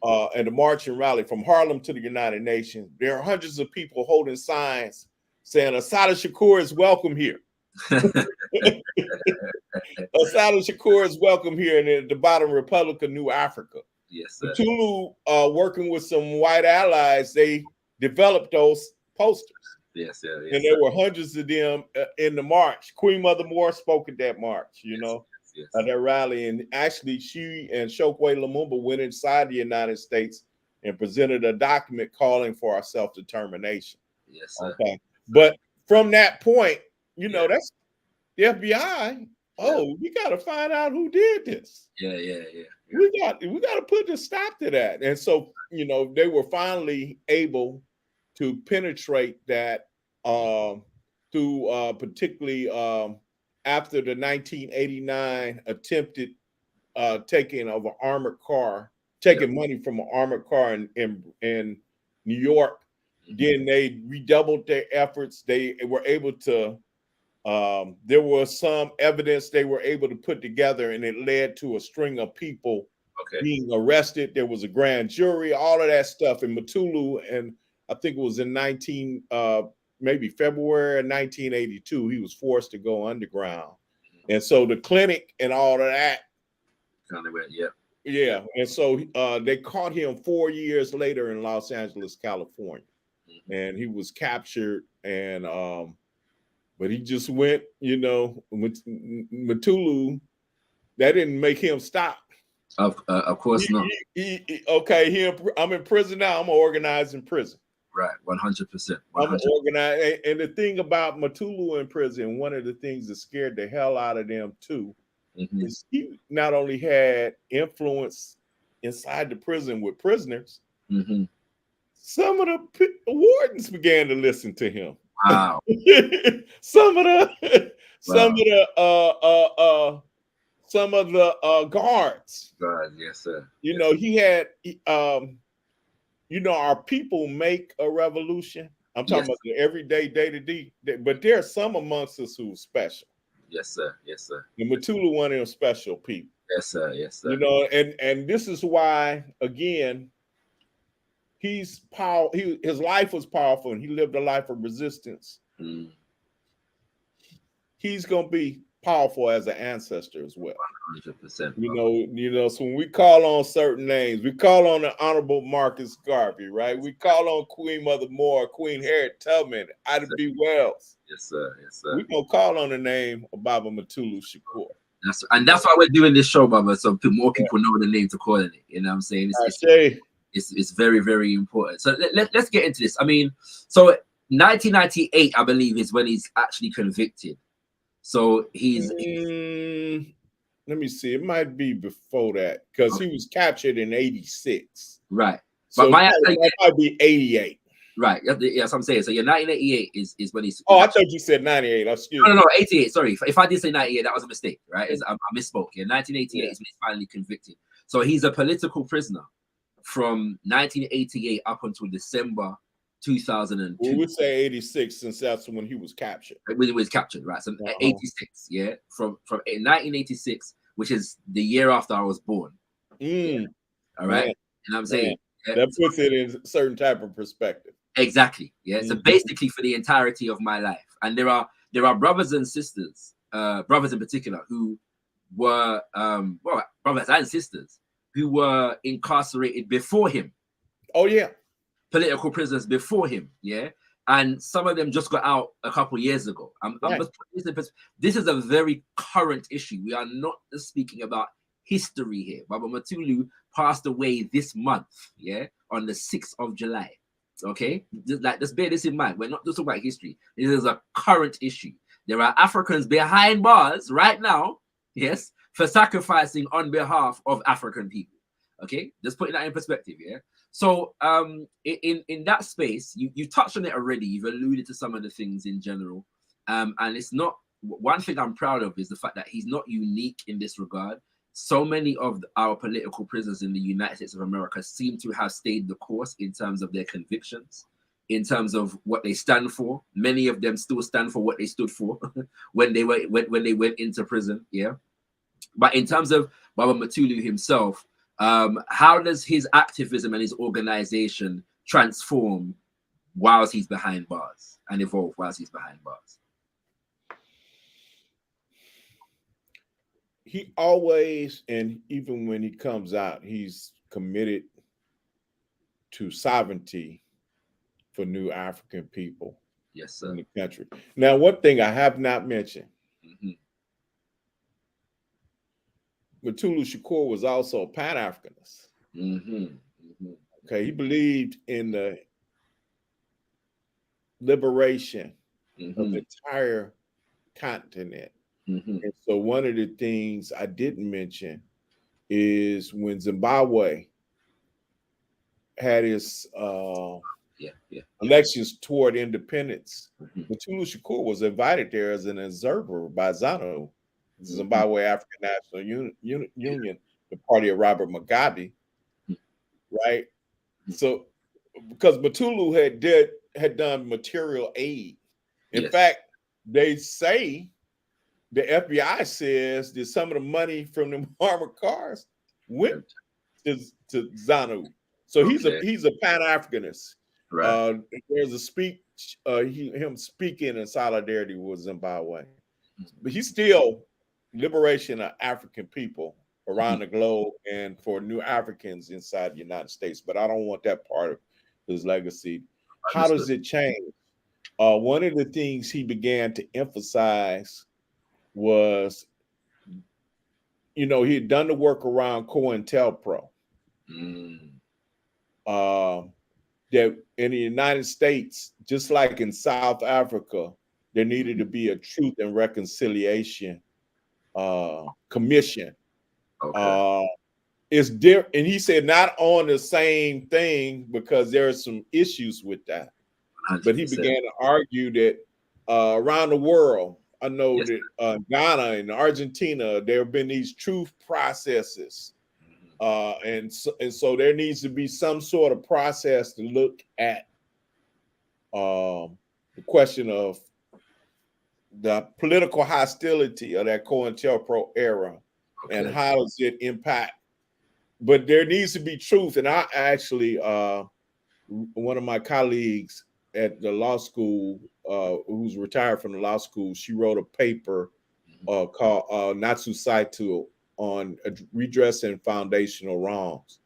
and the marching rally from Harlem to the United Nations. There are hundreds of people holding signs saying Asada Shakur is welcome here. Asada Shakur is welcome here in the bottom Republic of New Afrika. Yes, sir. Mutulu, working with some white allies, they developed those posters. Yes, sir. And there were hundreds of them in the march. Queen Mother Moore spoke at that march, at that rally. And actually, she and Chokwe Lumumba went inside the United States and presented a document calling for our self-determination. Yes, sir. Okay. But from that point, that's the FBI. Oh, we got to find out who did this. Yeah. We got to put a stop to that. And so, they were finally able to penetrate that through particularly after the 1989 attempted taking of an armored car, taking money from an armored car in New York. Then they redoubled their efforts. They were able to, there was some evidence they were able to put together, and it led to a string of people being arrested. There was a grand jury, all of that stuff. And Mutulu, and I think it was in maybe February of 1982, he was forced to go underground. And so the clinic and all of that. Kind of went, yeah. Yeah. And so they caught him 4 years later in Los Angeles, California. And he was captured. And but he just went, you know, Mutulu, that didn't make him stop. Of course not. I'm in prison now. I'm organized in prison. Right, 100%. I'm organized. And the thing about Mutulu in prison, one of the things that scared the hell out of them too, is he not only had influence inside the prison with prisoners, some of the wardens began to listen to him. Wow. some of the guards. God, yes, sir. You know, he had you know, our people make a revolution. I'm talking about the everyday, day-to-day, but there are some amongst us who are special. Yes, sir. Yes, sir. And Mutulu one of them special people. Yes, sir. Yes, sir. You know, and this is why, again, his life was powerful, and he lived a life of resistance. He's gonna be powerful as an ancestor as well. 100%. You know. So when we call on certain names, we call on the Honorable Marcus Garvey, right? We call on Queen Mother Moore, Queen Harriet Tubman, Ida B. Wells. Yes, sir. Yes, sir. We're gonna call on the name of Baba Mutulu Shakur. That's why we're doing this show, Baba, so more people know the name to call it. You know what I'm saying? It's very, very important. So let's get into this. I mean, so 1998, I believe, is when he's actually convicted. So he's let me see, it might be before that, because he was captured in 86. Right. So but that might be 88. Right. Yes, I'm saying. So your 1988 is when he's. Oh, I thought you said 98. Excuse me. No, 88. Sorry. If I did say 98, that was a mistake, right? I misspoke. Yeah, 1988 is when he's finally convicted. So he's a political prisoner from 1988 up until December 2002. We would say 86 since that's when he was captured. When he was captured, right? So 86, yeah, from 1986, which is the year after I was born. Yeah. All right, and I'm saying that puts it in a certain type of perspective. Exactly. Yeah. So basically, for the entirety of my life, and there are brothers and sisters, brothers in particular, who were brothers and sisters who were incarcerated before him. Oh yeah. Political prisoners before him, yeah, and some of them just got out a couple years ago. I'm just putting this is a very current issue. We are not just speaking about history here. Baba Mutulu passed away this month, yeah, on the 6th of July. Okay, just bear this in mind. We're not just talking about history. This is a current issue. There are Africans behind bars right now, yes, for sacrificing on behalf of African people. Okay, just putting that in perspective, yeah. So in that space, you touched on it already. You've alluded to some of the things in general, and it's not one thing I'm proud of is the fact that he's not unique in this regard. So many of our political prisoners in the United States of America seem to have stayed the course in terms of their convictions, in terms of what they stand for. Many of them still stand for what they stood for when they went into prison. Yeah, but in terms of Baba Mutulu himself, how does his activism and his organization transform whilst he's behind bars and evolve whilst he's behind bars? He always, and even when he comes out, he's committed to sovereignty for new African people. Yes, sir. In the country. Now, one thing I have not mentioned, Mutulu Shakur was also a Pan-Africanist. Okay, he believed in the liberation of the entire continent. And so one of the things I didn't mention is when Zimbabwe had its elections toward independence, Mutulu Shakur was invited there as an observer by ZANU, Zimbabwe African National Union, the party of Robert Mugabe, right? So because Mutulu had done material aid. In fact, they say, the FBI says that some of the money from the armored cars went to ZANU. So he's a Pan-Africanist. Right. There's a speech him speaking in solidarity with Zimbabwe. But he's still liberation of African people around the globe and for new Africans inside the United States. But I don't want that part of his legacy. How does it change? One of the things he began to emphasize was, he had done the work around COINTELPRO. That in the United States, just like in South Africa, there needed to be a Truth and Reconciliation Commission. Okay. It's different, and he said not on the same thing because there are some issues with that. 100%. But he began to argue that around the world, I know that Ghana and Argentina, there have been these truth processes. And so there needs to be some sort of process to look at the question of the political hostility of that COINTELPRO era and how does it impact. But there needs to be truth. And I actually, one of my colleagues at the law school, who's retired from the law school, she wrote a paper called Natsu Saito on redressing foundational wrongs.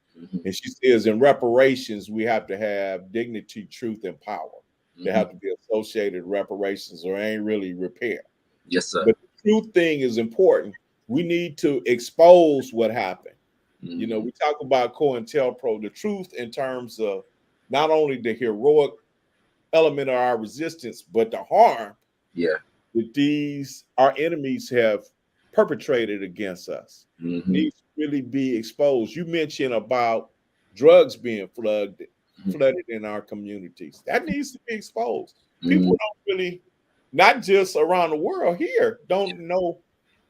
And she says in reparations, we have to have dignity, truth, and power. They have to be associated reparations or ain't really repair. Yes, sir. But the truth thing is important. We need to expose what happened. We talk about COINTELPRO, the truth in terms of not only the heroic element of our resistance, but the harm that our enemies have perpetrated against us. Needs to really be exposed. You mentioned about drugs being flooded in our communities. That needs to be exposed. People don't really, not just around the world here, don't know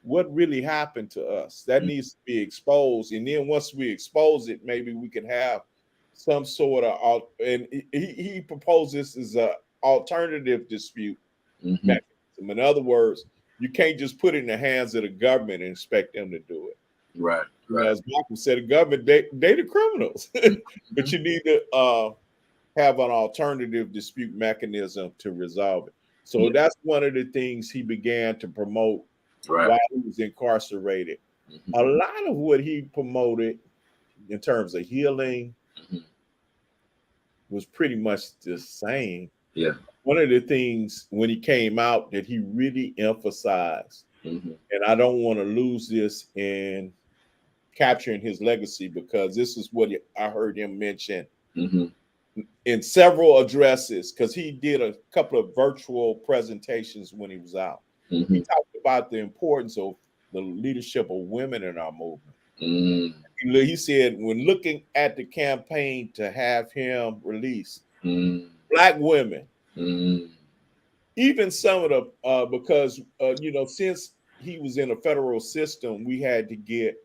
what really happened to us. That needs to be exposed. And then once we expose it, maybe we can have some sort of, and he proposes as an alternative dispute mechanism. In other words, you can't just put it in the hands of the government and expect them to do it. Right. As Malcolm said, the government, they the criminals. But you need to have an alternative dispute mechanism to resolve it. So that's one of the things he began to promote while he was incarcerated. A lot of what he promoted in terms of healing was pretty much the same. Yeah. One of the things when he came out that he really emphasized, and I don't want to lose this in capturing his legacy, because this is what I heard him mention in several addresses, because he did a couple of virtual presentations when he was out. He talked about the importance of the leadership of women in our movement. He said, when looking at the campaign to have him released, Black women, even some of the, because, since he was in a federal system, we had to get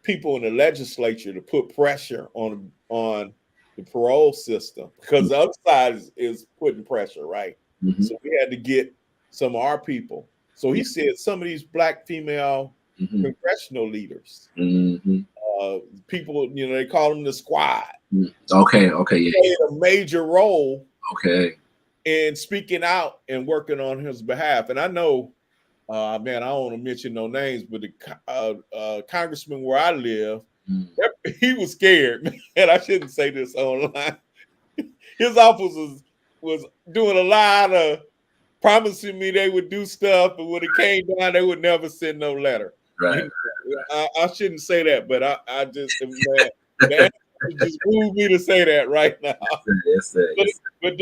people in the legislature to put pressure on the parole system, because the other side is putting pressure, right? So we had to get some of our people. So he said some of these Black female congressional leaders, people, they call them the squad. Okay. Played a major role. Okay. In speaking out and working on his behalf. And I know, man, I don't want to mention no names, but the congressman where I live, he was scared, and I shouldn't say this online. His office was doing a lot of promising me they would do stuff, and when it came down, they would never send no letter. Right. I shouldn't say that, but I just, man, just moved me to say that right now. Yes, sir. But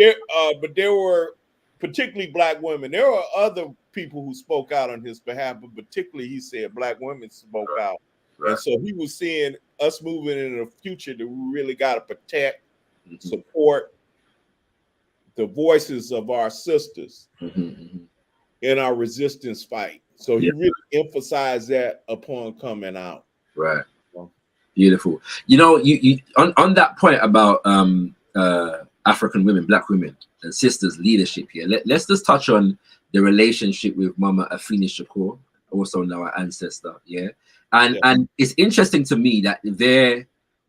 there were particularly Black women. There were other people who spoke out on his behalf, but particularly he said Black women spoke out. And so he was seeing us moving into the future that we really got to protect, support the voices of our sisters in our resistance fight. So he really emphasized that upon coming out. Right. Beautiful. You on that point about African women, Black women, and sisters leadership here. Let's just touch on the relationship with Mama Akinyele Shakur, also now our ancestor. And it's interesting to me that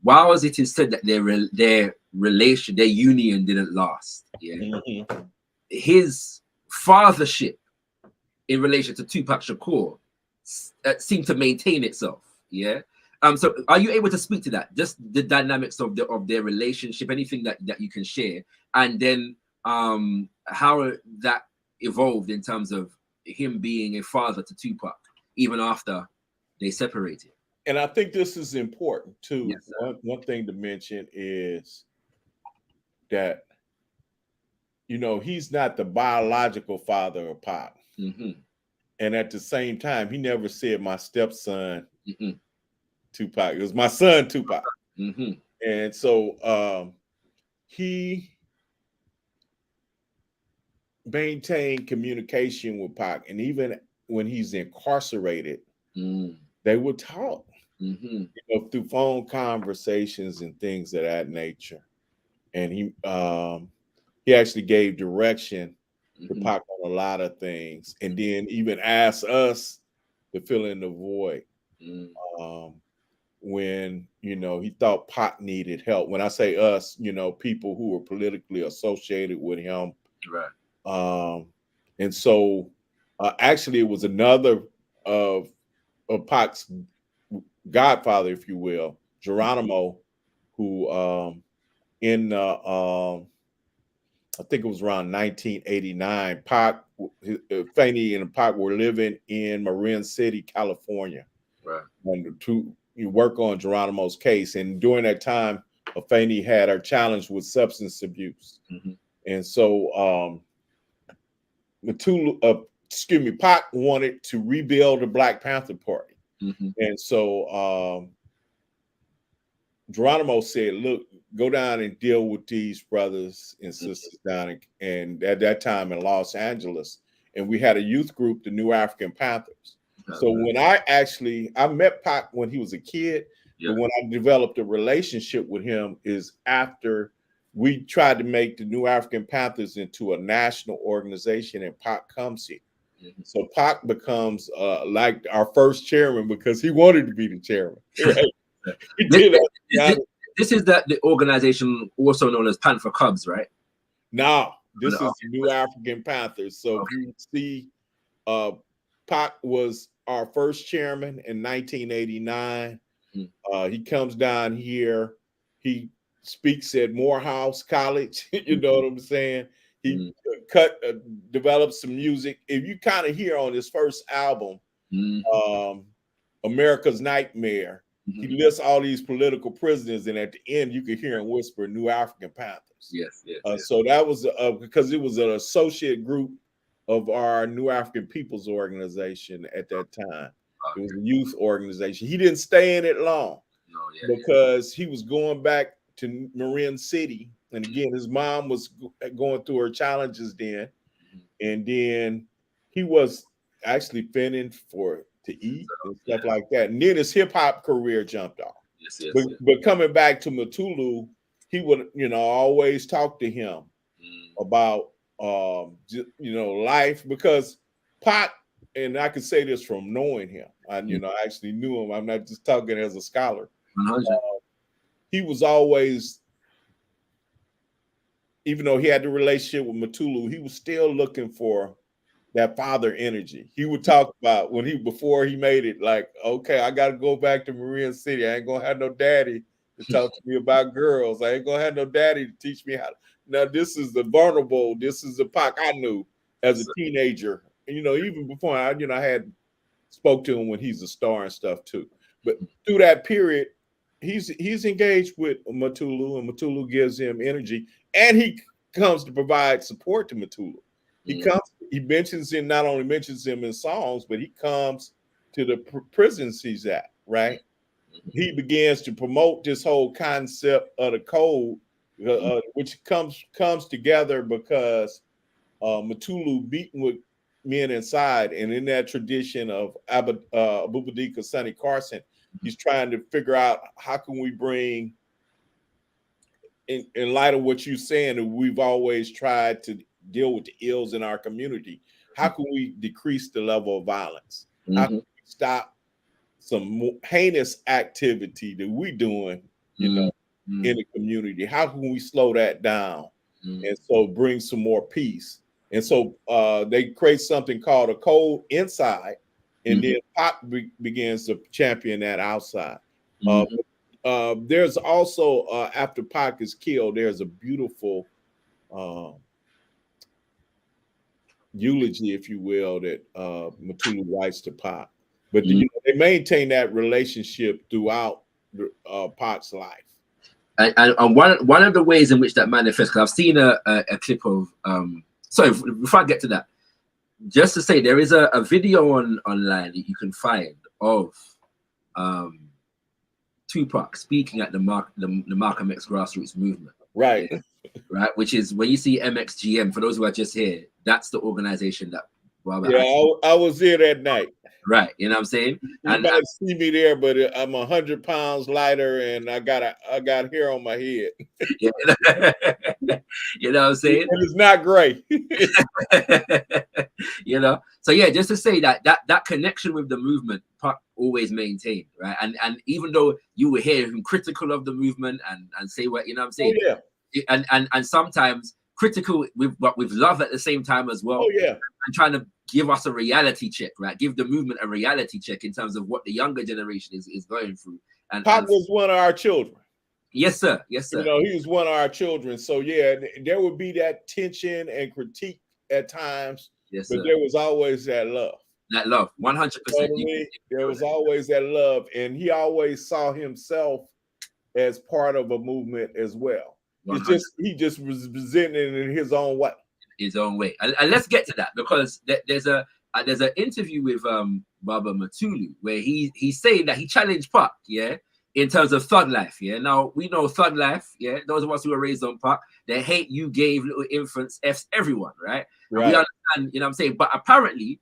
while it is said that their their union didn't last. Yeah. Mm-hmm. His fathership in relation to Tupac Shakur seemed to maintain itself. Yeah. So are you able to speak to that? Just the dynamics of their relationship, anything that you can share, and then how that evolved in terms of him being a father to Tupac, even after they separated. And I think this is important too. Yes, one thing to mention is that, you know, he's not the biological father of Pac. Mm-hmm. And at the same time, he never said my stepson, Mm-hmm. Tupac. It was my son, Tupac. Mm-hmm. And so he maintained communication with Pac. And even when he's incarcerated, they would talk, Mm-hmm. you know, through phone conversations and things of that nature. And he actually gave direction to Pac on a lot of things, and then even asked us to fill in the void when, you know, he thought Pac needed help. When I say us, you know, people who were politically associated with him. Right. And so actually it was another of Pac's godfather, if you will, Geronimo, who in I think it was around 1989, Pac, Fanny and Pac were living in Marin City, California. Right. And to work on Geronimo's case. And during that time, Fanny had her challenge with substance abuse. Mm-hmm. And so Pac wanted to rebuild the Black Panther Party. Mm-hmm. And so Geronimo said, look, go down and deal with these brothers and sisters down and at that time in Los Angeles. And we had a youth group, the New African Panthers. So when I met Pac when he was a kid, but when I developed a relationship with him is after we tried to make the New African Panthers into a national organization, and Pac comes here. Mm-hmm. So Pac becomes like our first chairman because he wanted to be the chairman. Right? This is the organization also known as Panther Cubs, right? No, this is the New African Panthers. So you see, Pac was our first chairman in 1989. He comes down here. He speaks at Morehouse College. You know what I'm saying? He developed some music. If you kind of hear on his first album, America's Nightmare, he lists all these political prisoners, and at the end, you could hear him whisper "New African Panthers." Yes. So that was because it was an associate group of our New African People's Organization at that time. It was a youth organization. He didn't stay in it long because he was going back to Marin City, and again, his mom was going through her challenges then, and then he was actually fending to eat and stuff like that. And then his hip hop career jumped off. But coming back to Mutulu, he would, you know, always talk to him about, you know, life, because Pac, and I can say this from knowing him, I actually knew him. I'm not just talking as a scholar. He was always, even though he had the relationship with Mutulu, he was still looking for that father energy. He would talk about before he made it, like, okay, I got to go back to Marin City. I ain't gonna have no daddy to talk to me about girls. I ain't gonna have no daddy to teach me how to. Now, this is the vulnerable. This is the Pac I knew as a teenager. You know, even before I had spoke to him when he's a star and stuff too. But through that period, he's engaged with Mutulu, and Mutulu gives him energy, and he comes to provide support to Mutulu. He mentions him, not only mentions him in songs, but he comes to the prisons he's at, right? He begins to promote this whole concept of the code, which comes together because Mutulu beaten with men inside, and in that tradition of Abubadika Sonny Carson, he's trying to figure out how can we bring, in light of what you're saying, that we've always tried to deal with the ills in our community. How can we decrease the level of violence? How can we stop some heinous activity that we're doing, you know, in the community. How can we slow that down? And so bring some more peace. And so they create something called a code inside, and then Pac begins to champion that outside. There's also, after Pac is killed, there's a beautiful eulogy, if you will, that Mutulu writes to Pac. But you know, they maintain that relationship throughout Pac's life. And one of the ways in which that manifests, because I've seen a clip of sorry, before I get to that, just to say there is a video online that you can find of Tupac speaking at the Malcolm X grassroots movement. Right. Right, which is when you see MXGM, for those who are just here, that's the organization that Baba I was there that night. Right, you know what I'm saying? You might see me there, but I'm 100 pounds lighter and I got hair on my head. You know what I'm saying? And it's not gray. You know, so yeah, just to say that connection with the movement Pac always maintained, right? And even though you will hear him critical of the movement and say what, you know what I'm saying? Oh, yeah. And sometimes critical with love at the same time as well. Oh yeah. And trying to give us a reality check, right? Give the movement a reality check in terms of what the younger generation is going through. And Pac was one of our children. Yes, sir. Yes, sir. You know, he was one of our children. So yeah, there would be that tension and critique at times. Yes, but sir. there was always that love. That love, 100%. There was always that love, and he always saw himself as part of a movement as well. He just was presenting it in his own way. His own way, and let's get to that, because there's an interview with Baba Mutulu where he's saying that he challenged Pac, yeah, in terms of thug life, yeah. Now we know thug life, yeah. Those of us who were raised on Pac, they hate you gave little infants, F's everyone, right? Right. We understand, you know what I'm saying. But apparently,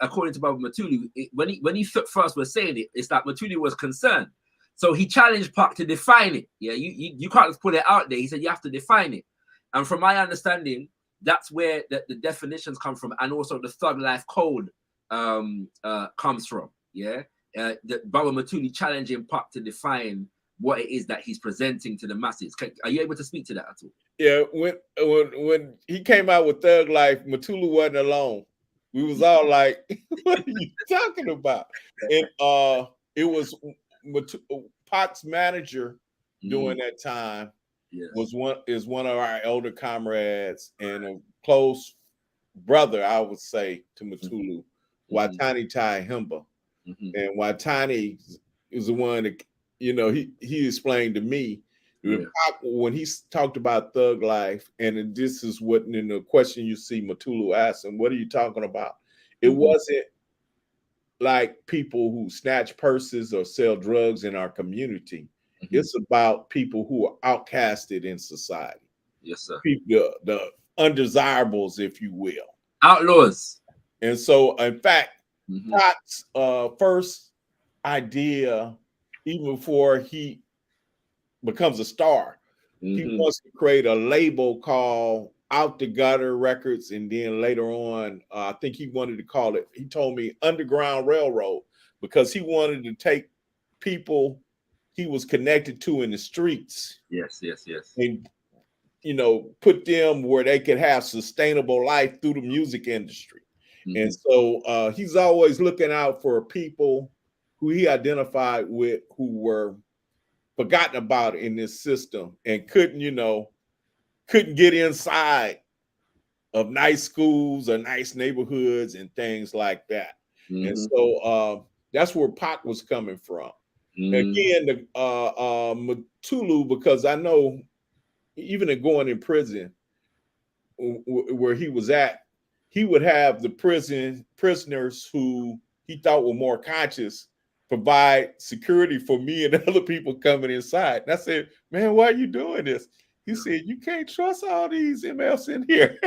according to Baba Mutulu, when he first was saying it, it's like Mutulu was concerned. So he challenged Pac to define it. Yeah, you can't just put it out there. He said you have to define it. And from my understanding, that's where the definitions come from, and also the thug life code comes from. Yeah, the Baba Mutulu challenging Pac to define what it is that he's presenting to the masses. Are you able to speak to that at all? Yeah, when he came out with Thug Life, Mutulu wasn't alone. We was all like, "What are you talking about?" And it was Pac's manager during that time was one of our elder comrades and a close brother, I would say, to Mutulu, Tonite Himba. And Tonite is the one that, you know, he explained to me when he talked about thug life, and this is what in the question you see Mutulu asking, what are you talking about? It wasn't like people who snatch purses or sell drugs in our community. It's about people who are outcasted in society. Yes, sir. People, the undesirables, if you will. Outlaws. And so, in fact, Pac's first idea, even before he becomes a star, he wants to create a label called Out the Gutter Records, and then later on, I think he wanted to call it, he told me, Underground Railroad, because he wanted to take people he was connected to in the streets. Yes. And, you know, put them where they could have sustainable life through the music industry. And so he's always looking out for people who he identified with who were forgotten about in this system and couldn't get inside of nice schools or nice neighborhoods and things like that. And so that's where Pac was coming from. Again, the Mutulu, because I know even in going in prison where he was at, he would have the prisoners who he thought were more conscious provide security for me and other people coming inside. And I said, man, why are you doing this? He said, you can't trust all these MFs in here.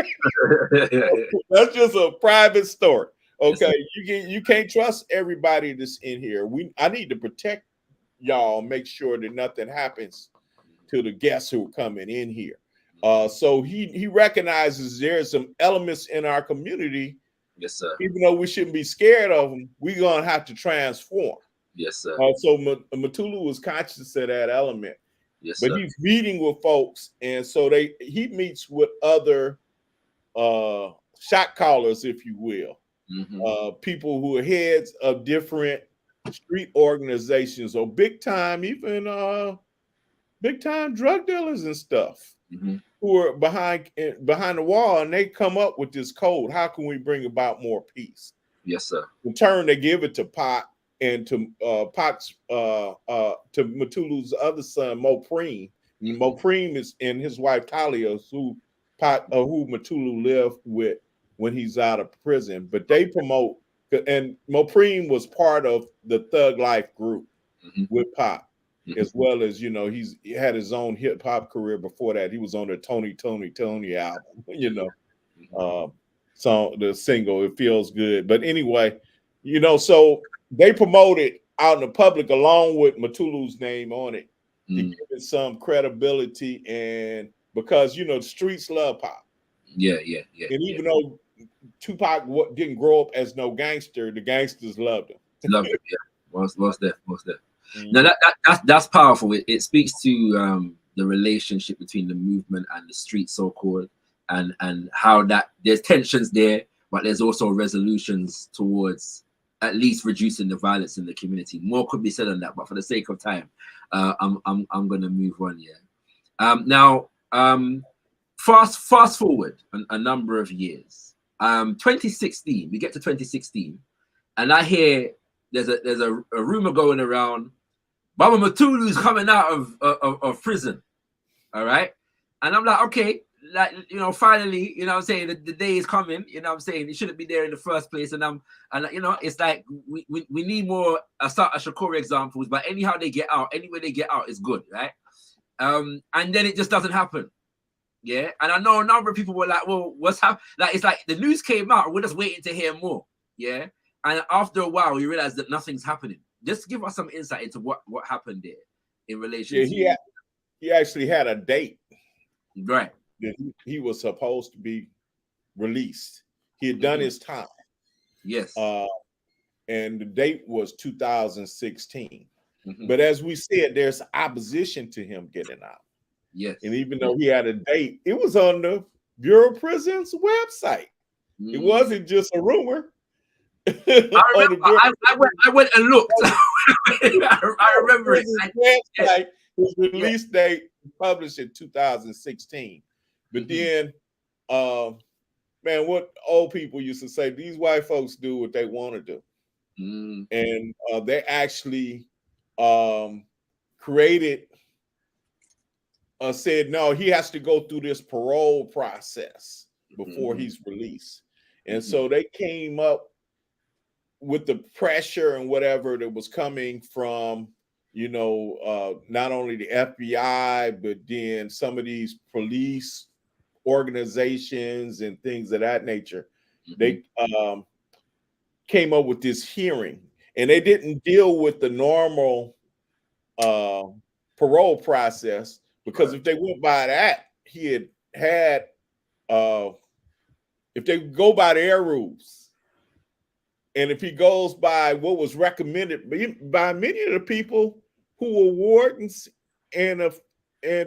That's just a private story. Okay, you can't trust everybody that's in here. I need to protect y'all, make sure that nothing happens to the guests who are coming in here. So he recognizes there's some elements in our community. Yes, sir. Even though we shouldn't be scared of them, we're gonna have to transform. Yes, sir. So Mutulu was conscious of that element, Yes, but sir. he's meeting with folks, and so he meets with other shot callers, if you will, people who are heads of different street organizations or big time drug dealers and stuff who are behind the wall, and they come up with this code. How can we bring about more peace? Yes, sir. In turn, they give it to Pac and to Pac's to Mutulu's other son, Mopreme. Mopreme is and his wife Talia, who Mutulu lived with when he's out of prison. But they promote, and Mopreme was part of the Thug Life group with Pac, as well as he had his own hip hop career before that. He was on the Tony album, so the single "It Feels Good." But anyway, so they promoted out in the public along with Mutulu's name on it to give it some credibility, and because the streets love Pac. Yeah. And even though Tupac didn't grow up as no gangster, the gangsters loved him. Loved it, yeah. Most there. Now that's powerful. It speaks to the relationship between the movement and the street, so-called, and how that there's tensions there, but there's also resolutions towards at least reducing the violence in the community. More could be said on that, but for the sake of time, I'm going to move on. Yeah. Now, fast forward a number of years. 2016, we get to 2016, and I hear there's a rumor going around. Baba Mutulu is coming out of prison. All right, and I'm like, okay. Like, finally, I'm saying the day is coming, I'm saying it shouldn't be there in the first place. And it's like we need more Shakur examples, but anyhow they get out, anywhere they get out is good, right? And then it just doesn't happen. Yeah. And I know a number of people were like, well, what's happening? Like, it's like the news came out, we're just waiting to hear more. Yeah. And after a while, you realize that nothing's happening. Just give us some insight into what happened there in relation to he actually had a date. Right. That he was supposed to be released. He had done his time. Yes. And the date was 2016. But as we said, there's opposition to him getting out. Yes. And even though he had a date, it was on the Bureau of Prisons website. It wasn't just a rumor. I went and looked. I remember it. His release date published in 2016. But then, man, what old people used to say, these white folks do what they want to do. And they actually said, no, he has to go through this parole process before he's released. And so they came up with the pressure and whatever that was coming from, not only the FBI, but then some of these police organizations and things of that nature. They came up with this hearing, and they didn't deal with the normal parole process, because if they went by that, if they go by their rules, and if he goes by what was recommended by many of the people who were wardens and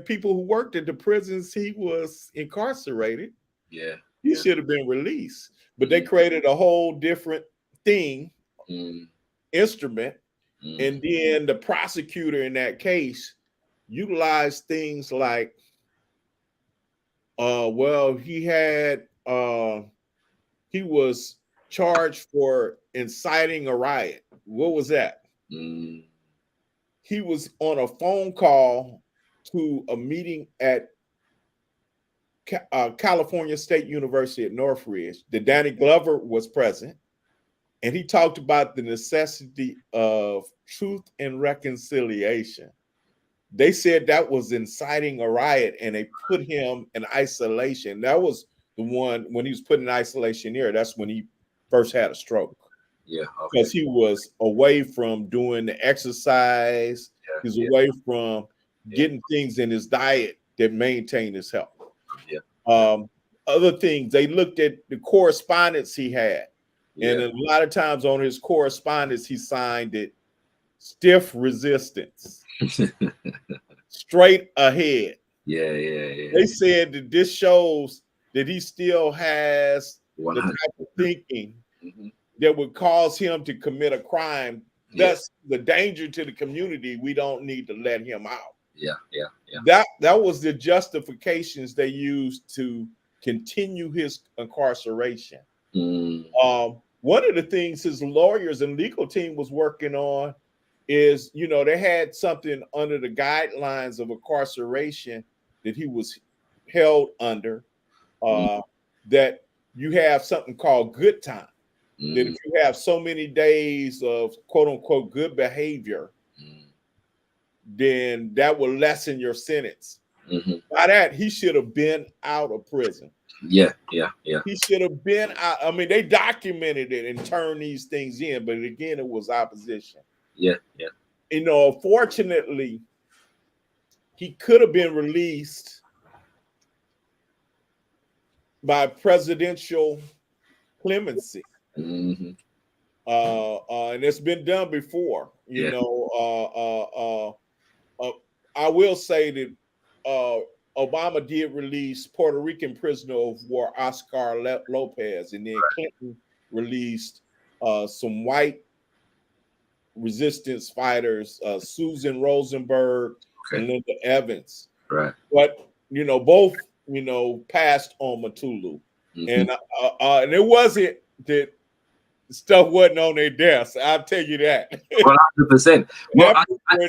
people who worked at the prisons he was incarcerated, he should have been released. But they created a whole different instrument, and then the prosecutor in that case utilized things like, he was charged for inciting a riot. What was that? He was on a phone call to a meeting at California State University at Northridge. The Danny Glover was present, and he talked about the necessity of truth and reconciliation. They said that was inciting a riot, and they put him in isolation. That was the one when he was put in isolation here. That's when he first had a stroke. Yeah, because he was away from doing the exercise. He was away from getting things in his diet that maintained his health. Other things, they looked at the correspondence he had, and a lot of times on his correspondence he signed it "stiff resistance." straight ahead. Yeah, yeah, yeah. They said that this shows that he still has the 100. type of thinking Mm-hmm. that would cause him to commit a crime. Yeah. Thus, the danger to the community, we don't need to let him out. Yeah, yeah, yeah. That was the justifications they used to continue his incarceration. One of the things his lawyers and legal team was working on is, you know, they had something under the guidelines of incarceration that he was held under, that you have something called good time. That if you have so many days of quote unquote good behavior, then that will lessen your sentence. By that, he should have been out of prison. Yeah, yeah, yeah. He should have been out. I mean, they documented it and turned these things in, but again, it was opposition. Yeah, yeah. You know, fortunately, he could have been released by presidential clemency. And it's been done before. You know, I will say that Obama did release Puerto Rican prisoner of war Oscar Lopez, and then Clinton released some white resistance fighters, Susan Rosenberg and Linda Evans. Right. But you know, both passed on Mutulu, and it wasn't that stuff wasn't on their desk. I'll tell you that. 100%. Well, I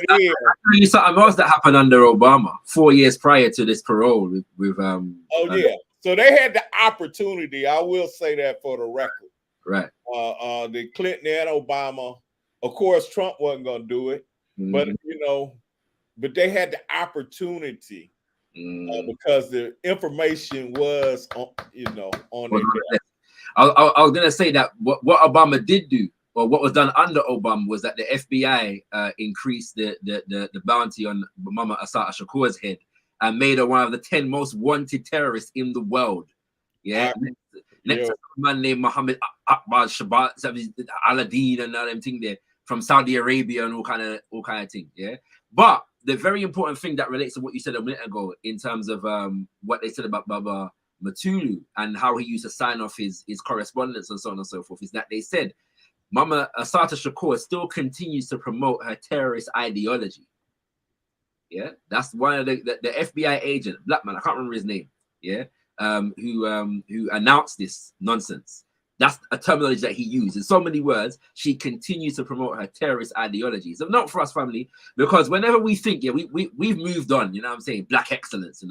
tell you something else that happened under Obama 4 years prior to this parole with so they had the opportunity. I will say that for the record. Right. The Clinton and Obama, of course, Trump wasn't going to do it, but but they had the opportunity because the information was on their desk. I was going to say that what Obama did do, or what was done under Obama, was that the FBI increased the bounty on Mama Assata Shakur's head and made her one of the 10 most wanted terrorists in the world. Yeah. Next to a man named Mohammed Akbar Shabat, Aladdin, and all them thing there from Saudi Arabia and all kind of thing. Yeah. But the very important thing that relates to what you said a minute ago in terms of what they said about Baba Mutulu and how he used to sign off his correspondence and so on and so forth, is that they said Mama Assata Shakur still continues to promote her terrorist ideology. Yeah, that's one of the FBI agent, black man, I can't remember his name. Yeah, who announced this nonsense. That's a terminology that he used. In so many words, she continues to promote her terrorist ideologies. So not for us, family, because whenever we think, we've moved on, you know what I'm saying? Black excellence,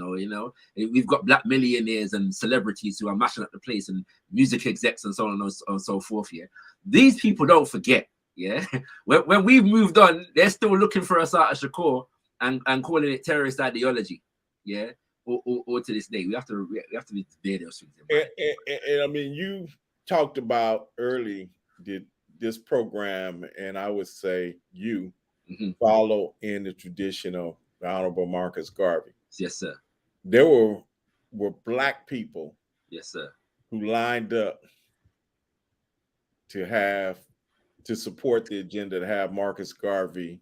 we've got black millionaires and celebrities who are mashing up the place and music execs and so on and so forth. Yeah, these people don't forget. Yeah, when we've moved on, they're still looking for Assata Shakur and calling it terrorist ideology. Yeah, or to this day, we have to be there. And I mean, you talked about early this program, and I would say you follow in the tradition of the Honorable Marcus Garvey. Yes, sir. There were black people, yes, sir, who lined up to support the agenda to have Marcus Garvey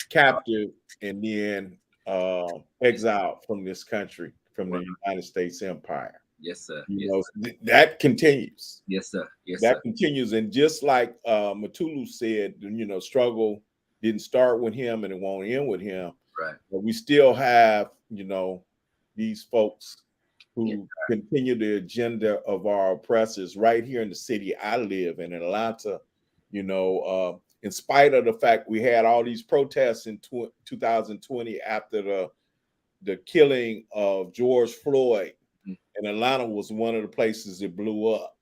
captive and then exiled from this country, from the United States Empire. Yes, sir. That continues. Yes, sir. Yes, that sir. continues. And just like Mutulu said, struggle didn't start with him and it won't end with him. Right. But we still have, these folks who continue the agenda of our oppressors right here in the city I live in Atlanta. In spite of the fact we had all these protests in 2020 after the killing of George Floyd. And Atlanta was one of the places that blew up,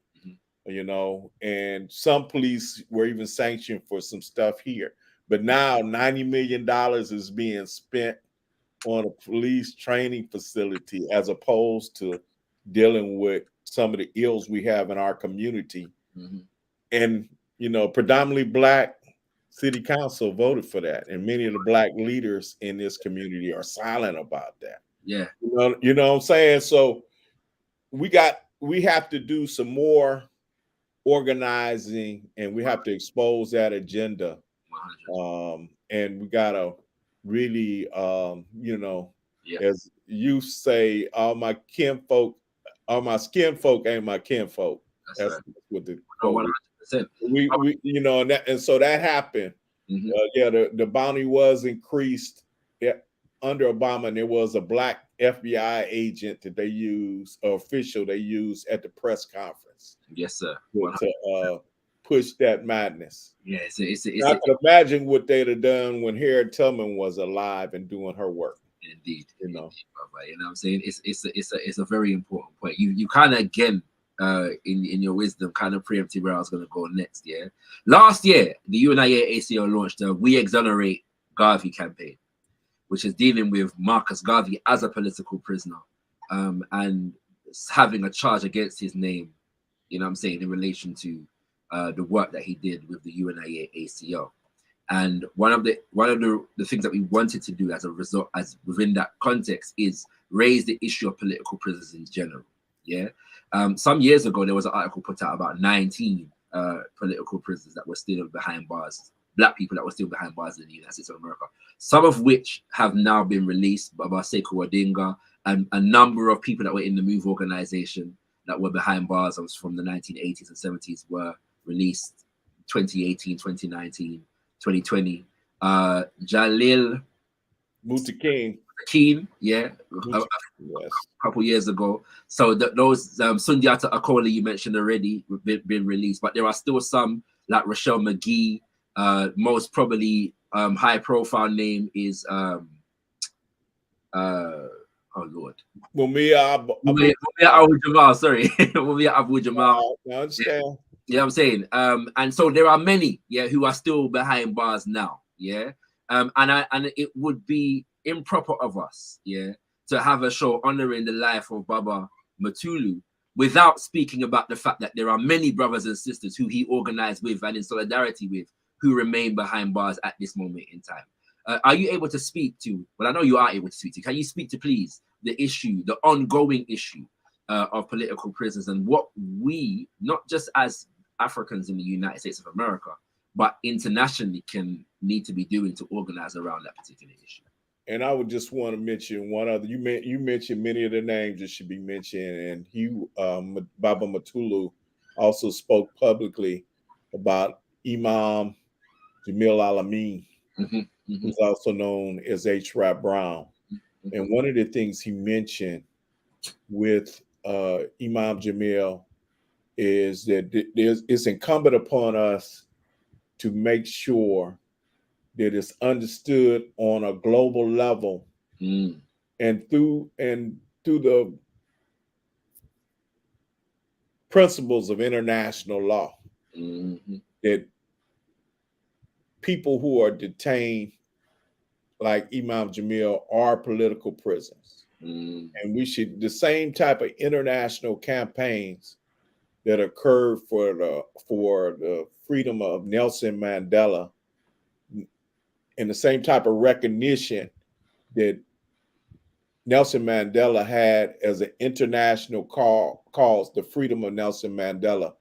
and some police were even sanctioned for some stuff here. But now $90 million is being spent on a police training facility as opposed to dealing with some of the ills we have in our community. And, predominantly black city council voted for that. And many of the black leaders in this community are silent about that. Yeah. You know what I'm saying? So we have to do some more organizing, and we have to expose that agenda. And we gotta really, you know, Yeah. as you say, all my kinfolk, all my skin folk ain't my kinfolk. That's That's right. what the No, quote. 100%. We you know, and so that happened. Mhm. Yeah, the bounty was increased, yeah, under Obama, and there was a black FBI agent that they used, official they used at the press conference Yes, sir. to push that madness. Yeah, I can imagine what they'd have done when Harriet Tubman was alive and doing her work. indeed, You know, indeed, brother. You know what I'm saying? It's a very important point. You kind of again in your wisdom kind of preempted where I was going to go next. Yeah, last year the UNIA ACO launched a We Exonerate Garvey campaign, which is dealing with Marcus Garvey as a political prisoner, and having a charge against his name. You know what I'm saying, in relation to the work that he did with the UNIA ACO. And one of the things that we wanted to do as a result, as within that context, is raise the issue of political prisoners in general. Yeah. Some years ago, there was an article put out about 19 political prisoners that were still behind bars, black people that were still behind bars in the United States of America. Some of which have now been released. Baba Sekou Odinga and a number of people that were in the MOVE organization that were behind bars from the 1980s and 70s were released 2018, 2019. 2020, Jalil Muta Keen, yeah, a yes. couple years ago. So those Sundiata Acoli you mentioned already been released, but there are still some like Rochelle McGee. Most probably high profile name is oh Lord, Mumia Abu Jamal. Sorry, Mumia Abu Jamal. I understand. Yeah, I'm saying, and so there are many, yeah, who are still behind bars now, yeah, and it would be improper of us, yeah, to have a show honoring the life of Baba Mutulu without speaking about the fact that there are many brothers and sisters who he organized with and in solidarity with who remain behind bars at this moment in time. Are you able to speak to? Well, I know you are able to speak to. Can you speak to, please, the issue, the ongoing issue of political prisoners and what we, not just as Africans in the United States of America, but internationally need to be doing to organize around that particular issue? And I would just want to mention one other. You mentioned many of the names that should be mentioned, and Baba Mutulu also spoke publicly about Imam Jamil Alameen, who's also known as H. Rap Brown. And one of the things he mentioned with Imam Jamil is that it's incumbent upon us to make sure that it's understood on a global level and through the principles of international law that people who are detained like Imam Jamil are political prisoners. And we should, the same type of international campaigns that occurred for the freedom of Nelson Mandela, and the same type of recognition that Nelson Mandela had as an international cause, the freedom of Nelson Mandela,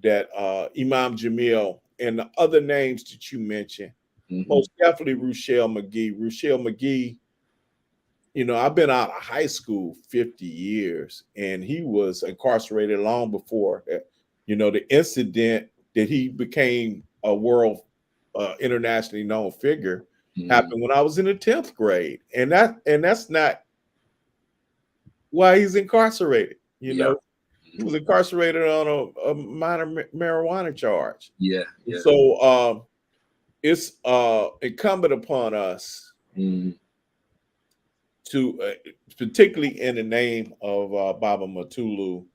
that Imam Jamil and the other names that you mentioned, most definitely Rochelle McGee. Rochelle McGee, you know, I've been out of high school 50 years, and he was incarcerated long before that. You know, the incident that he became a world internationally known figure happened when I was in the 10th grade. And that's not why he's incarcerated. You know, he was incarcerated on a minor marijuana charge. So it's incumbent upon us to, particularly in the name of Baba Mutulu,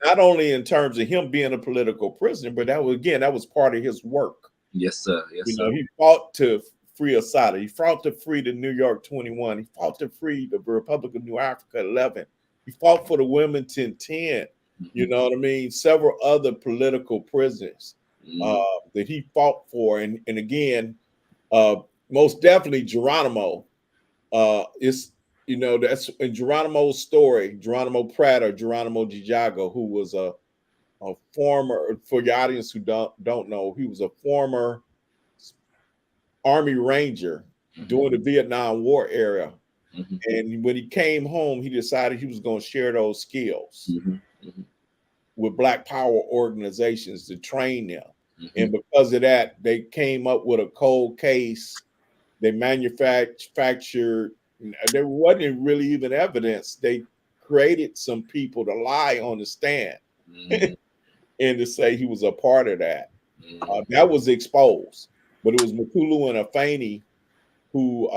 not only in terms of him being a political prisoner, but that was part of his work. Yes, sir. Yes, you sir. know, he fought to free Asada. He fought to free the New York 21. He fought to free the Republic of New Afrika 11. He fought for the Wilmington 10. You know what I mean? Several other political prisoners that he fought for. And again, most definitely Geronimo. It's, you know, that's in Geronimo's story, Geronimo Pratt or Geronimo Gijago, who was a former, for your audience who don't know, he was a former Army Ranger during the Vietnam War era. Mhm. And when he came home, he decided he was going to share those skills Mhm. Mhm. with Black Power organizations to train them. Mhm. And because of that, they came up with a cold case. They manufactured, there wasn't really even evidence. They created some people to lie on the stand Mhm. and to say he was a part of that. Mhm. That was exposed. But it was Mutulu and Afeni who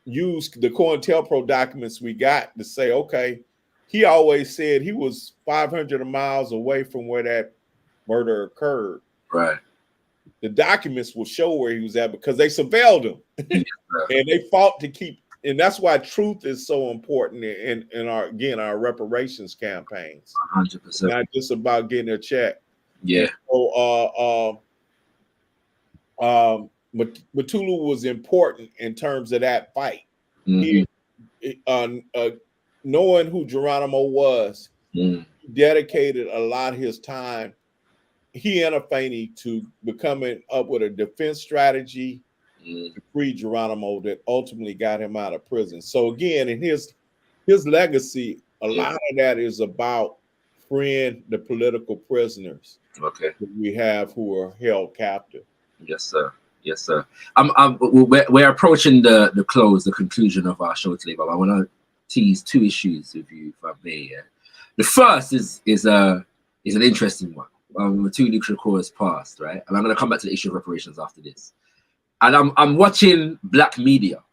used the COINTELPRO documents we got to say, okay, he always said he was 500 miles away from where that murder occurred. Right. The documents will show where he was at because they surveilled him. And they fought to keep, and that's why truth is so important in our reparations campaigns. 100%. Not just about getting a check. Yeah. So Mutulu was important in terms of that fight. Mhm. Knowing who Geronimo was, Mhm. he dedicated a lot of his time, he and Afeni, to becoming up with a defense strategy Mhm. to free Geronimo that ultimately got him out of prison. So again, in his legacy, a lot of that is about freeing the political prisoners Okay. that we have who are held captive. Yes, sir. Yes, sir. We're approaching the close, the conclusion of our show today, but I want to tease two issues with you, if I may. Yeah? The first is an interesting one. Mutulu Shakur has passed, right? And I'm going to come back to the issue of reparations after this. And I'm watching Black media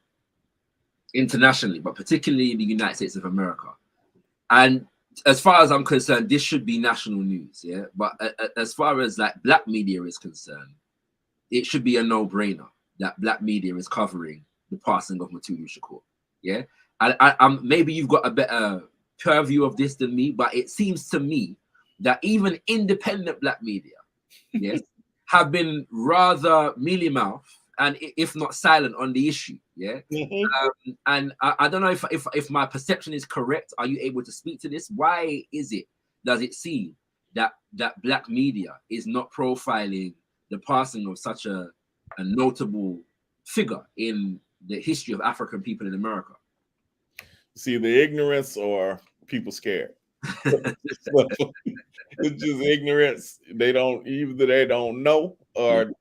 internationally, but particularly in the United States of America. And as far as I'm concerned, this should be national news, yeah. But as far as like Black media is concerned, it should be a no-brainer that Black media is covering the passing of Mutulu Shakur, yeah. And maybe you've got a better purview of this than me, but it seems to me that even independent Black media, yes, have been rather mealy-mouthed and if not silent on the issue, yeah. And I don't know if my perception is correct. Are you able to speak to this? Why does it seem that Black media is not profiling the passing of such a notable figure in the history of African people in America? See, the ignorance or people scared. It's just ignorance. They don't know, or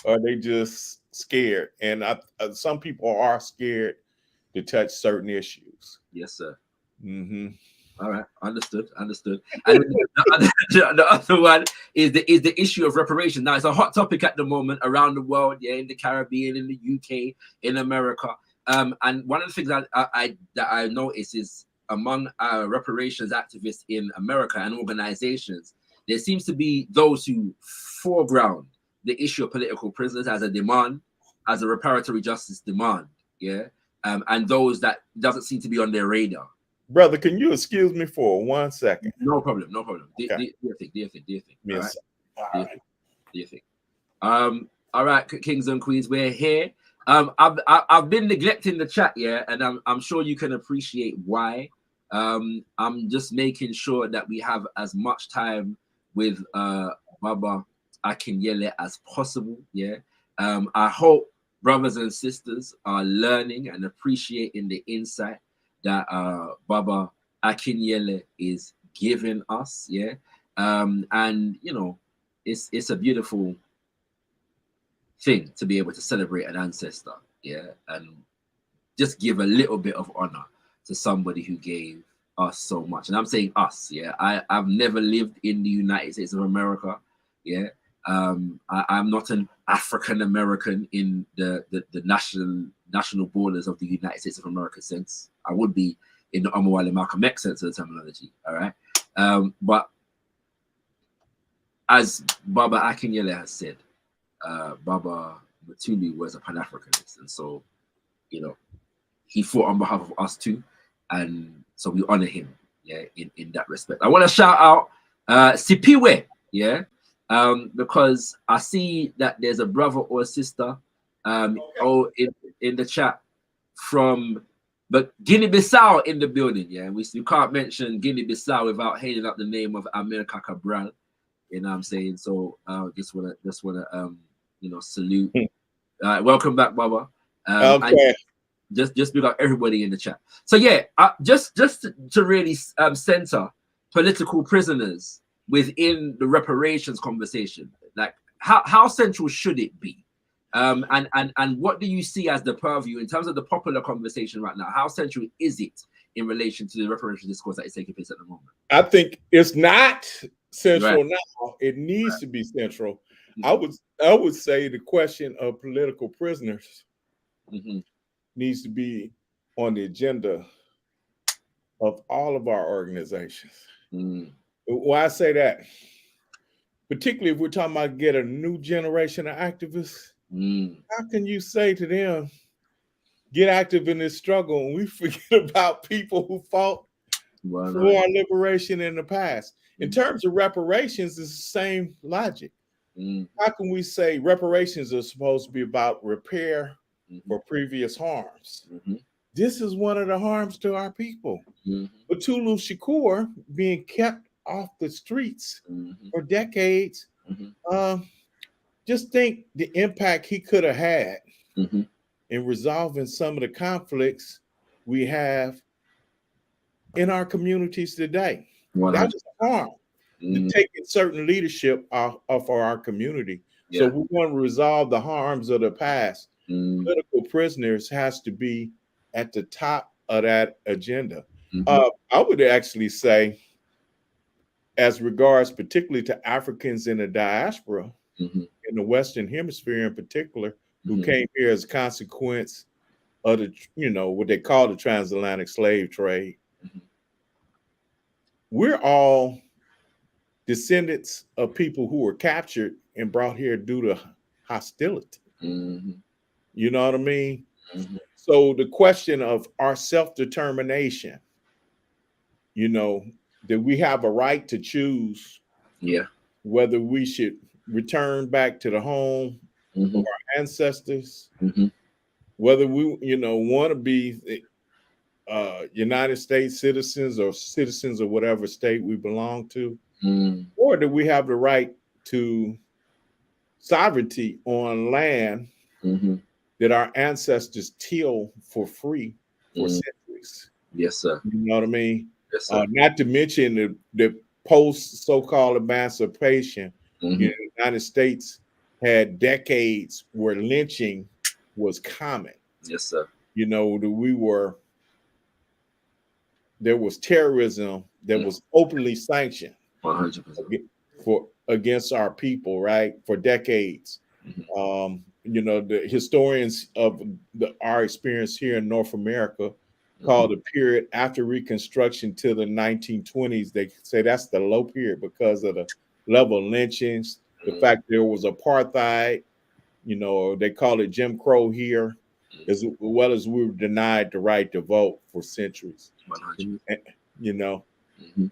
they just scared. And some people are scared to touch certain issues. Yes, sir. Mm-hmm. All right, understood. And the other one is the issue of reparation. Now, it's a hot topic at the moment around the world, yeah, in the Caribbean, in the UK, in America. And one of the things that I notice is among reparations activists in America and organizations, there seems to be those who foreground the issue of political prisoners as a demand, as a reparatory justice demand, yeah, and those that doesn't seem to be on their radar. Brother, can you excuse me for 1 second? No problem. Do your thing. Yes. All right. Do your thing. All right, kings and queens, we're here. I've been neglecting the chat, yeah, and I'm sure you can appreciate why. I'm just making sure that we have as much time with Baba Akinyele as possible, yeah. I hope brothers and sisters are learning and appreciating the insight that Baba Akinyele is giving us, yeah. And you know, it's a beautiful thing to be able to celebrate an ancestor, yeah, and just give a little bit of honor to somebody who gave us so much. And I'm saying us, yeah. I've never lived in the United States of America, yeah. I'm not an African American in the national borders of the United States of America sense. I would be in the Omawale Malcolm X sense of the terminology, all right. But as Baba Akinyele has said, Baba Mutulu was a Pan-Africanist, and so, you know, he fought on behalf of us too, and so we honor him, yeah, in that respect. I want to shout out Sipiwe, yeah, because I see that there's a brother or a sister in the chat from Guinea-Bissau in the building, yeah. We can't mention Guinea-Bissau without hailing up the name of America Cabral, you know what I'm saying? So just wanna you know, salute. Welcome back, Baba. Okay. And just big up everybody in the chat. So yeah, just to really center political prisoners within the reparations conversation, like how central should it be? And what do you see as the purview in terms of the popular conversation right now? How central is it in relation to the reparations discourse that is taking place at the moment? I think it's not central now. It needs to be central. I would say the question of political prisoners needs to be on the agenda of all of our organizations. Why I say that, particularly if we're talking about get a new generation of activists, how can you say to them, get active in this struggle, and we forget about people who fought for our liberation in the past? In terms of reparations, it's the same logic. How can we say reparations are supposed to be about repair for previous harms? This is one of the harms to our people. Mutulu Shakur being kept off the streets for decades. Just think the impact he could have had in resolving some of the conflicts we have in our communities today. That was harm. Taking certain leadership off of our community. So we want to resolve the harms of the past. Political prisoners has to be at the top of that agenda. I would actually say, as regards particularly to Africans in the diaspora, in the Western Hemisphere in particular, who came here as a consequence of the, you know, what they call the transatlantic slave trade. We're all descendants of people who were captured and brought here due to hostility. You know what I mean? So the question of our self-determination, you know, that we have a right to choose whether we should return back to the home of our ancestors, whether we, you know, want to be United States citizens or citizens of whatever state we belong to, or do we have the right to sovereignty on land that our ancestors tilled for free for centuries? Yes, sir. You know what I mean? Yes, sir. Not to mention the post so-called emancipation, you know, the United States had decades where lynching was common. Yes, sir. You know, there was terrorism that was openly sanctioned 100% against our people, right? For decades. You know, the historians of our experience here in North America call the period after Reconstruction to the 1920s. They say that's the low period because of the level of lynchings, the fact there was apartheid, you know, they call it Jim Crow here, as well as we were denied the right to vote for centuries. 100%. You know,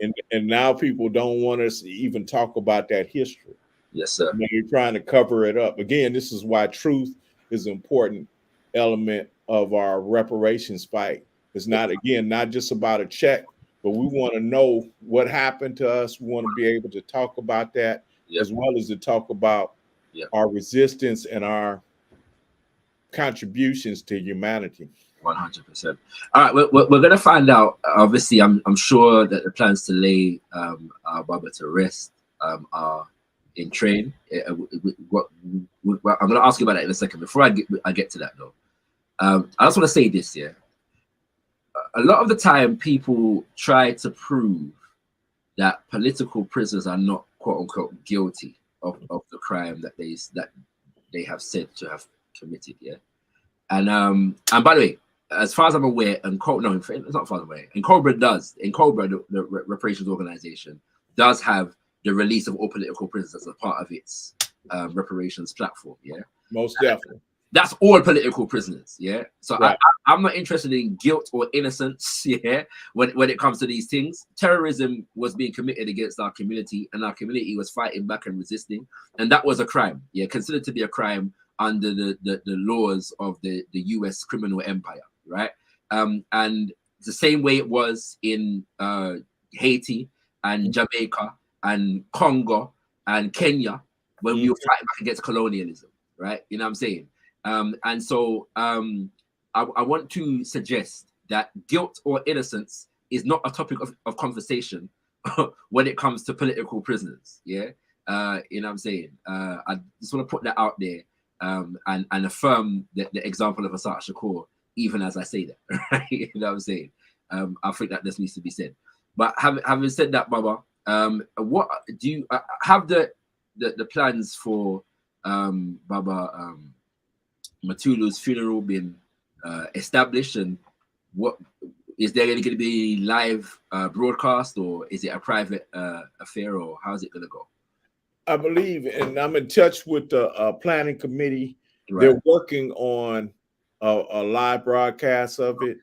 and now people don't want us to even talk about that history. Yes, sir. You know, you're trying to cover it up. Again, this is why truth is an important element of our reparations fight. It's not, again, not just about a check, but we want to know what happened to us. We want to be able to talk about that, as well as to talk about our resistance and our contributions to humanity. 100%. All right, we're going to find out. Obviously, I'm sure that the plans to lay our Baba to rest are in train. I'm going to ask you about that in a second. Before I get to that, though, I just want to say this, a lot of the time people try to prove that political prisoners are not quote unquote guilty of the crime that they have said to have committed. And by the way, as far as I'm aware, it's not far away. And Cobra, the reparations organization, does have the release of all political prisoners as a part of its reparations platform. Most definitely. That's all political prisoners. So right. I'm not interested in guilt or innocence. When it comes to these things, terrorism was being committed against our community, and our community was fighting back and resisting, and that was a crime. Considered to be a crime under the laws of the U.S. criminal empire, right? And the same way it was in Haiti and Jamaica and Congo and Kenya when we were fighting back against colonialism. right? You know what I'm saying? And so I want to suggest that guilt or innocence is not a topic of conversation when it comes to political prisoners. Yeah. You know what I'm saying? I just want to put that out there and affirm the example of Tupac Shakur, even as I say that. Right? You know what I'm saying? I think that this needs to be said. But having said that, Baba, what do you have the plans for Baba Mutulu's funeral been established, and what is there going to be live broadcast, or is it a private affair, or how's it going to go? I believe, and I'm in touch with the planning committee. Right. They're working on a live broadcast of it.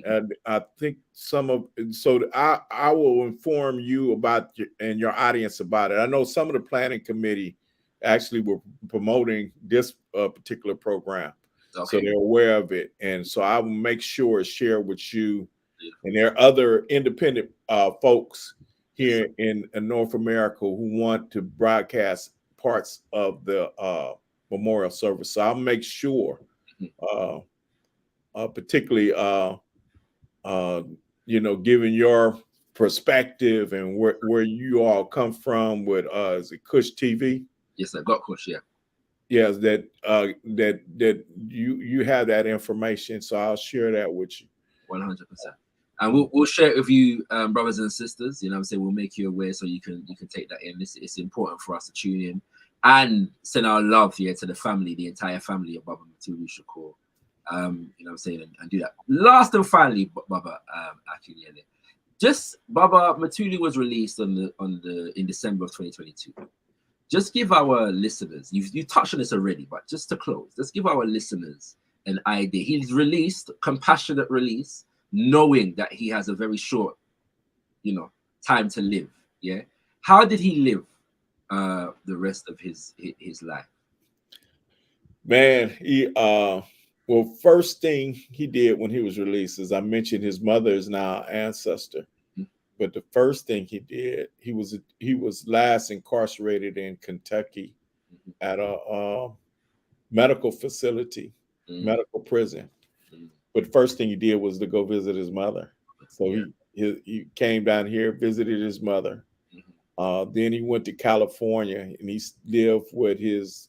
And I think I will inform you about and your audience about it. I know some of the planning committee actually were promoting this particular program. Okay. So they're aware of it. And so I will make sure to share with you. Yeah. And there are other independent folks here in North America who want to broadcast parts of the memorial service. So I'll make sure, particularly, given your perspective and where you all come from with, is it Kush TV? Yes, I got Kush, yeah. Yes, that you have that information. So I'll share that with you. 100%. And we'll share it with you, brothers and sisters. You know what I'm saying? We'll make you aware so you can take that in. It's important for us to tune in and send our love here to the family, the entire family of Baba Mutulu Shakur. You know what I'm saying? And do that. Last and finally, Baba Akinyele. Just Baba Mutulu was released in December of 2022. Just give our listeners, you touched on this already, but just to close, let's give our listeners an idea. He's released, compassionate release, knowing that he has a very short, time to live. Yeah. How did he live the rest of his life? Man, first thing he did when he was released, as I mentioned, his mother is now ancestor. Mm-hmm. But the first thing he did, he was last incarcerated in Kentucky, mm-hmm. at a medical facility, mm-hmm. medical prison. Mm-hmm. But the first thing he did was to go visit his mother. So he came down here, visited his mother. Mm-hmm. Then he went to California and he lived with his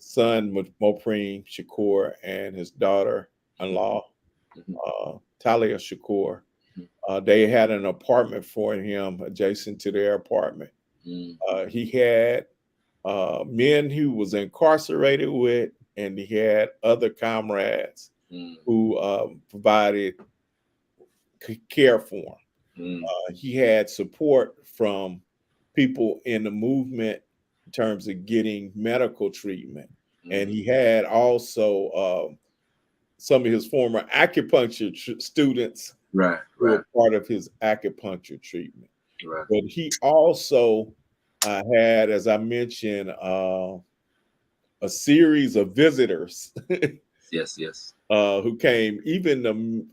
son, Mojuba Shakur, and his daughter-in-law, mm-hmm. Talia Shakur. Mm-hmm. They had an apartment for him adjacent to their apartment. Mm-hmm. He had men he was incarcerated with, and he had other comrades who provided care for him. He had support from people in the movement in terms of getting medical treatment. And he had also some of his former acupuncture students who were part of his acupuncture treatment. Right. But he also had, as I mentioned, a series of visitors. Yes. Who came, even the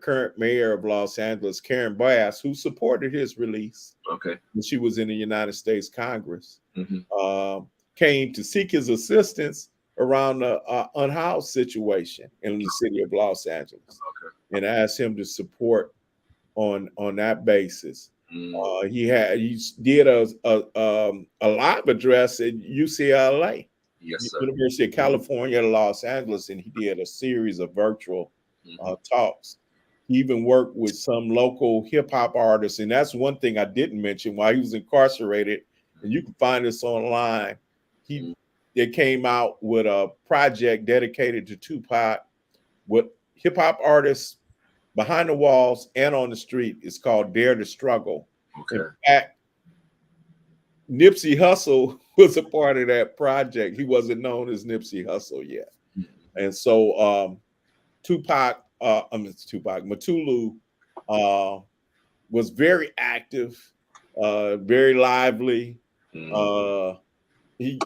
current mayor of Los Angeles, Karen Bass, who supported his release. Okay. When she was in the United States Congress, mm-hmm. Came to seek his assistance around the unhoused situation in the city of Los Angeles. Okay. And asked him to support on that basis. He did a live address at UCLA. Yes, sir. University of California, Los Angeles, and he did a series of virtual talks. He even worked with some local hip hop artists, and that's one thing I didn't mention while he was incarcerated. And you can find this online. They came out with a project dedicated to Tupac with hip hop artists behind the walls and on the street. It's called Dare to Struggle. Okay. In fact, Nipsey Hussle was a part of that project. He wasn't known as Nipsey Hussle yet. Mm-hmm. And so Mutulu was very active, very lively. Mm-hmm. He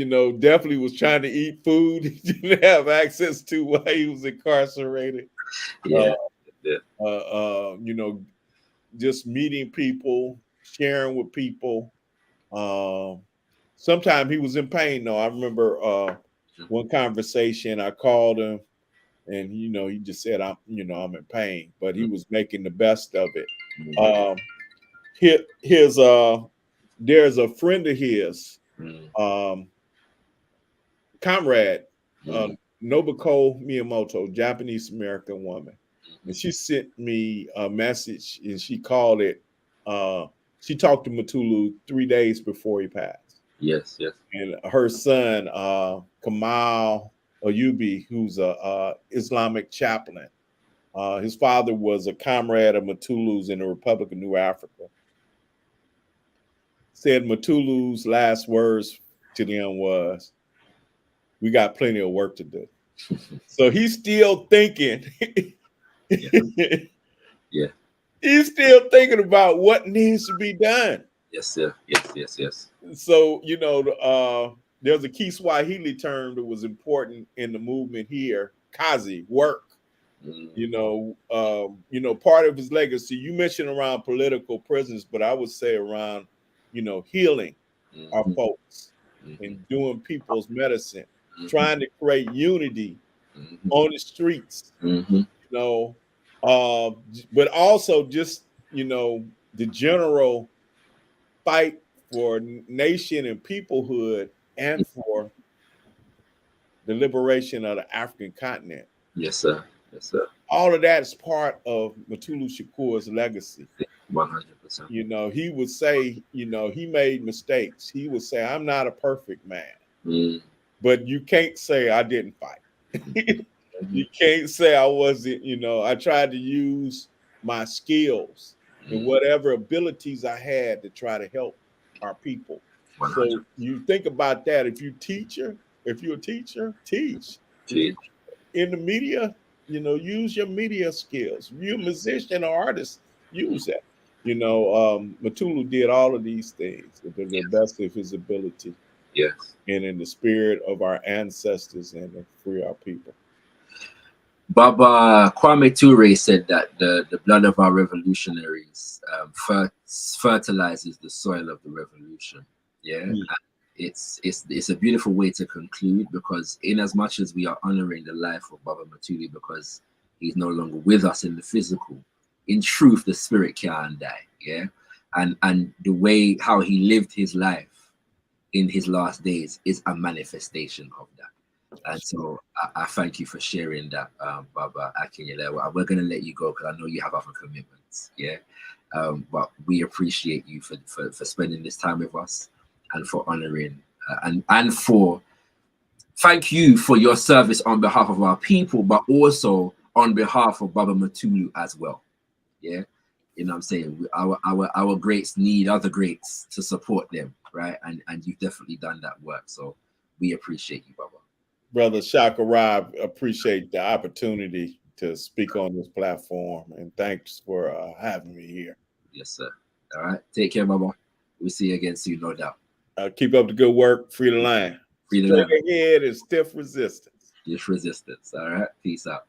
definitely was trying to eat food he didn't have access to while he was incarcerated. Yeah. Just meeting people, sharing with people. Sometimes he was in pain, though. I remember One conversation, I called him, and he just said, I'm in pain, but he was making the best of it. There's a friend of his, comrade, Nobuko Miyamoto, Japanese American woman, and she sent me a message, and she called it. She talked to Mutulu 3 days before he passed. Yes. And her son, Kamal Ayubi, who's a Islamic chaplain. His father was a comrade of Mutulu's in the Republic of New Afrika. Said Mutulu's last words to them was, "We got plenty of work to do." So he's still thinking. Yeah. He's still thinking about what needs to be done. Yes, sir. Yes. So, there's a key Swahili term that was important in the movement here, kazi, work. Part of his legacy, you mentioned around political prisons, but I would say around, healing our folks and doing people's medicine, trying to create unity on the streets, but also just, the general fight for nation and peoplehood and for the liberation of the African continent. Yes, sir. All of that is part of Mutulu Shakur's legacy. 100%. He would say, he made mistakes. He would say, I'm not a perfect man, but you can't say I didn't fight. You can't say I wasn't, I tried to use my skills and whatever abilities I had to try to help our people. 100%. So you think about that. If you're a teacher, teach. In the media, use your media skills. If you're a musician or artist, use that. Mutulu did all of these things to the best of his ability. Yes. And in the spirit of our ancestors and to free our people. Baba Kwame Ture said that the blood of our revolutionaries fertilizes the soil of the revolution. Yeah. It's a beautiful way to conclude, because in as much as we are honoring the life of Baba Mutulu, because he's no longer with us in the physical, in truth, the spirit can't die. Yeah. And the way how he lived his life in his last days is a manifestation of that. And so I thank you for sharing that, Baba Akinyele. We're going to let you go because I know you have other commitments. Yeah. But we appreciate you for spending this time with us and for honoring and for thank you for your service on behalf of our people, but also on behalf of Baba Mutulu as well. Yeah. You know what I'm saying? Our greats need other greats to support them, right? And you've definitely done that work. So we appreciate you, Baba. Brother ShakaRa, appreciate the opportunity to speak on this platform, and thanks for having me here. Yes, sir. All right. Take care, Baba. We'll see you again soon, no doubt. Keep up the good work. Free the line. Free the line. Straight ahead and stiff resistance. Just resistance. All right. Peace out.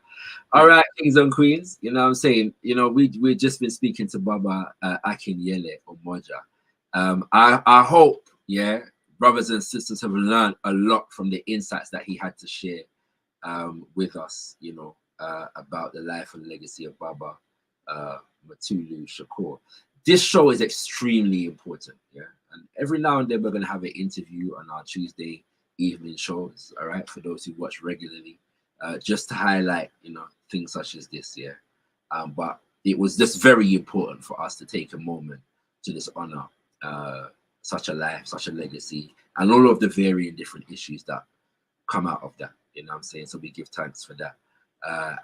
All right, kings and queens. You know what I'm saying? We've just been speaking to Baba Akinyele Umoja. I hope, brothers and sisters have learned a lot from the insights that he had to share with us, about the life and legacy of Baba Mutulu Shakur. This show is extremely important, and every now and then we're going to have an interview on our Tuesday evening shows, all right, for those who watch regularly, just to highlight, things such as this, but it was just very important for us to take a moment to just honor such a life, such a legacy, and all of the varying different issues that come out of that, you know what I'm saying? So we give thanks for that.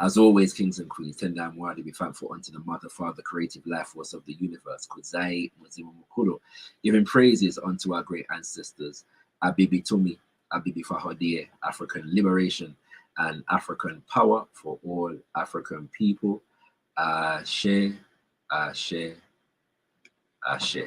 As always, kings and queens, Tendai Mwadi, be thankful unto the mother, father, creative life force of the universe, ZIVANAYI, giving praises unto our great ancestors, Abibi Tumi, Abibi Fahodie, African liberation and African power for all African people. Ashe, Ashe, Ashe.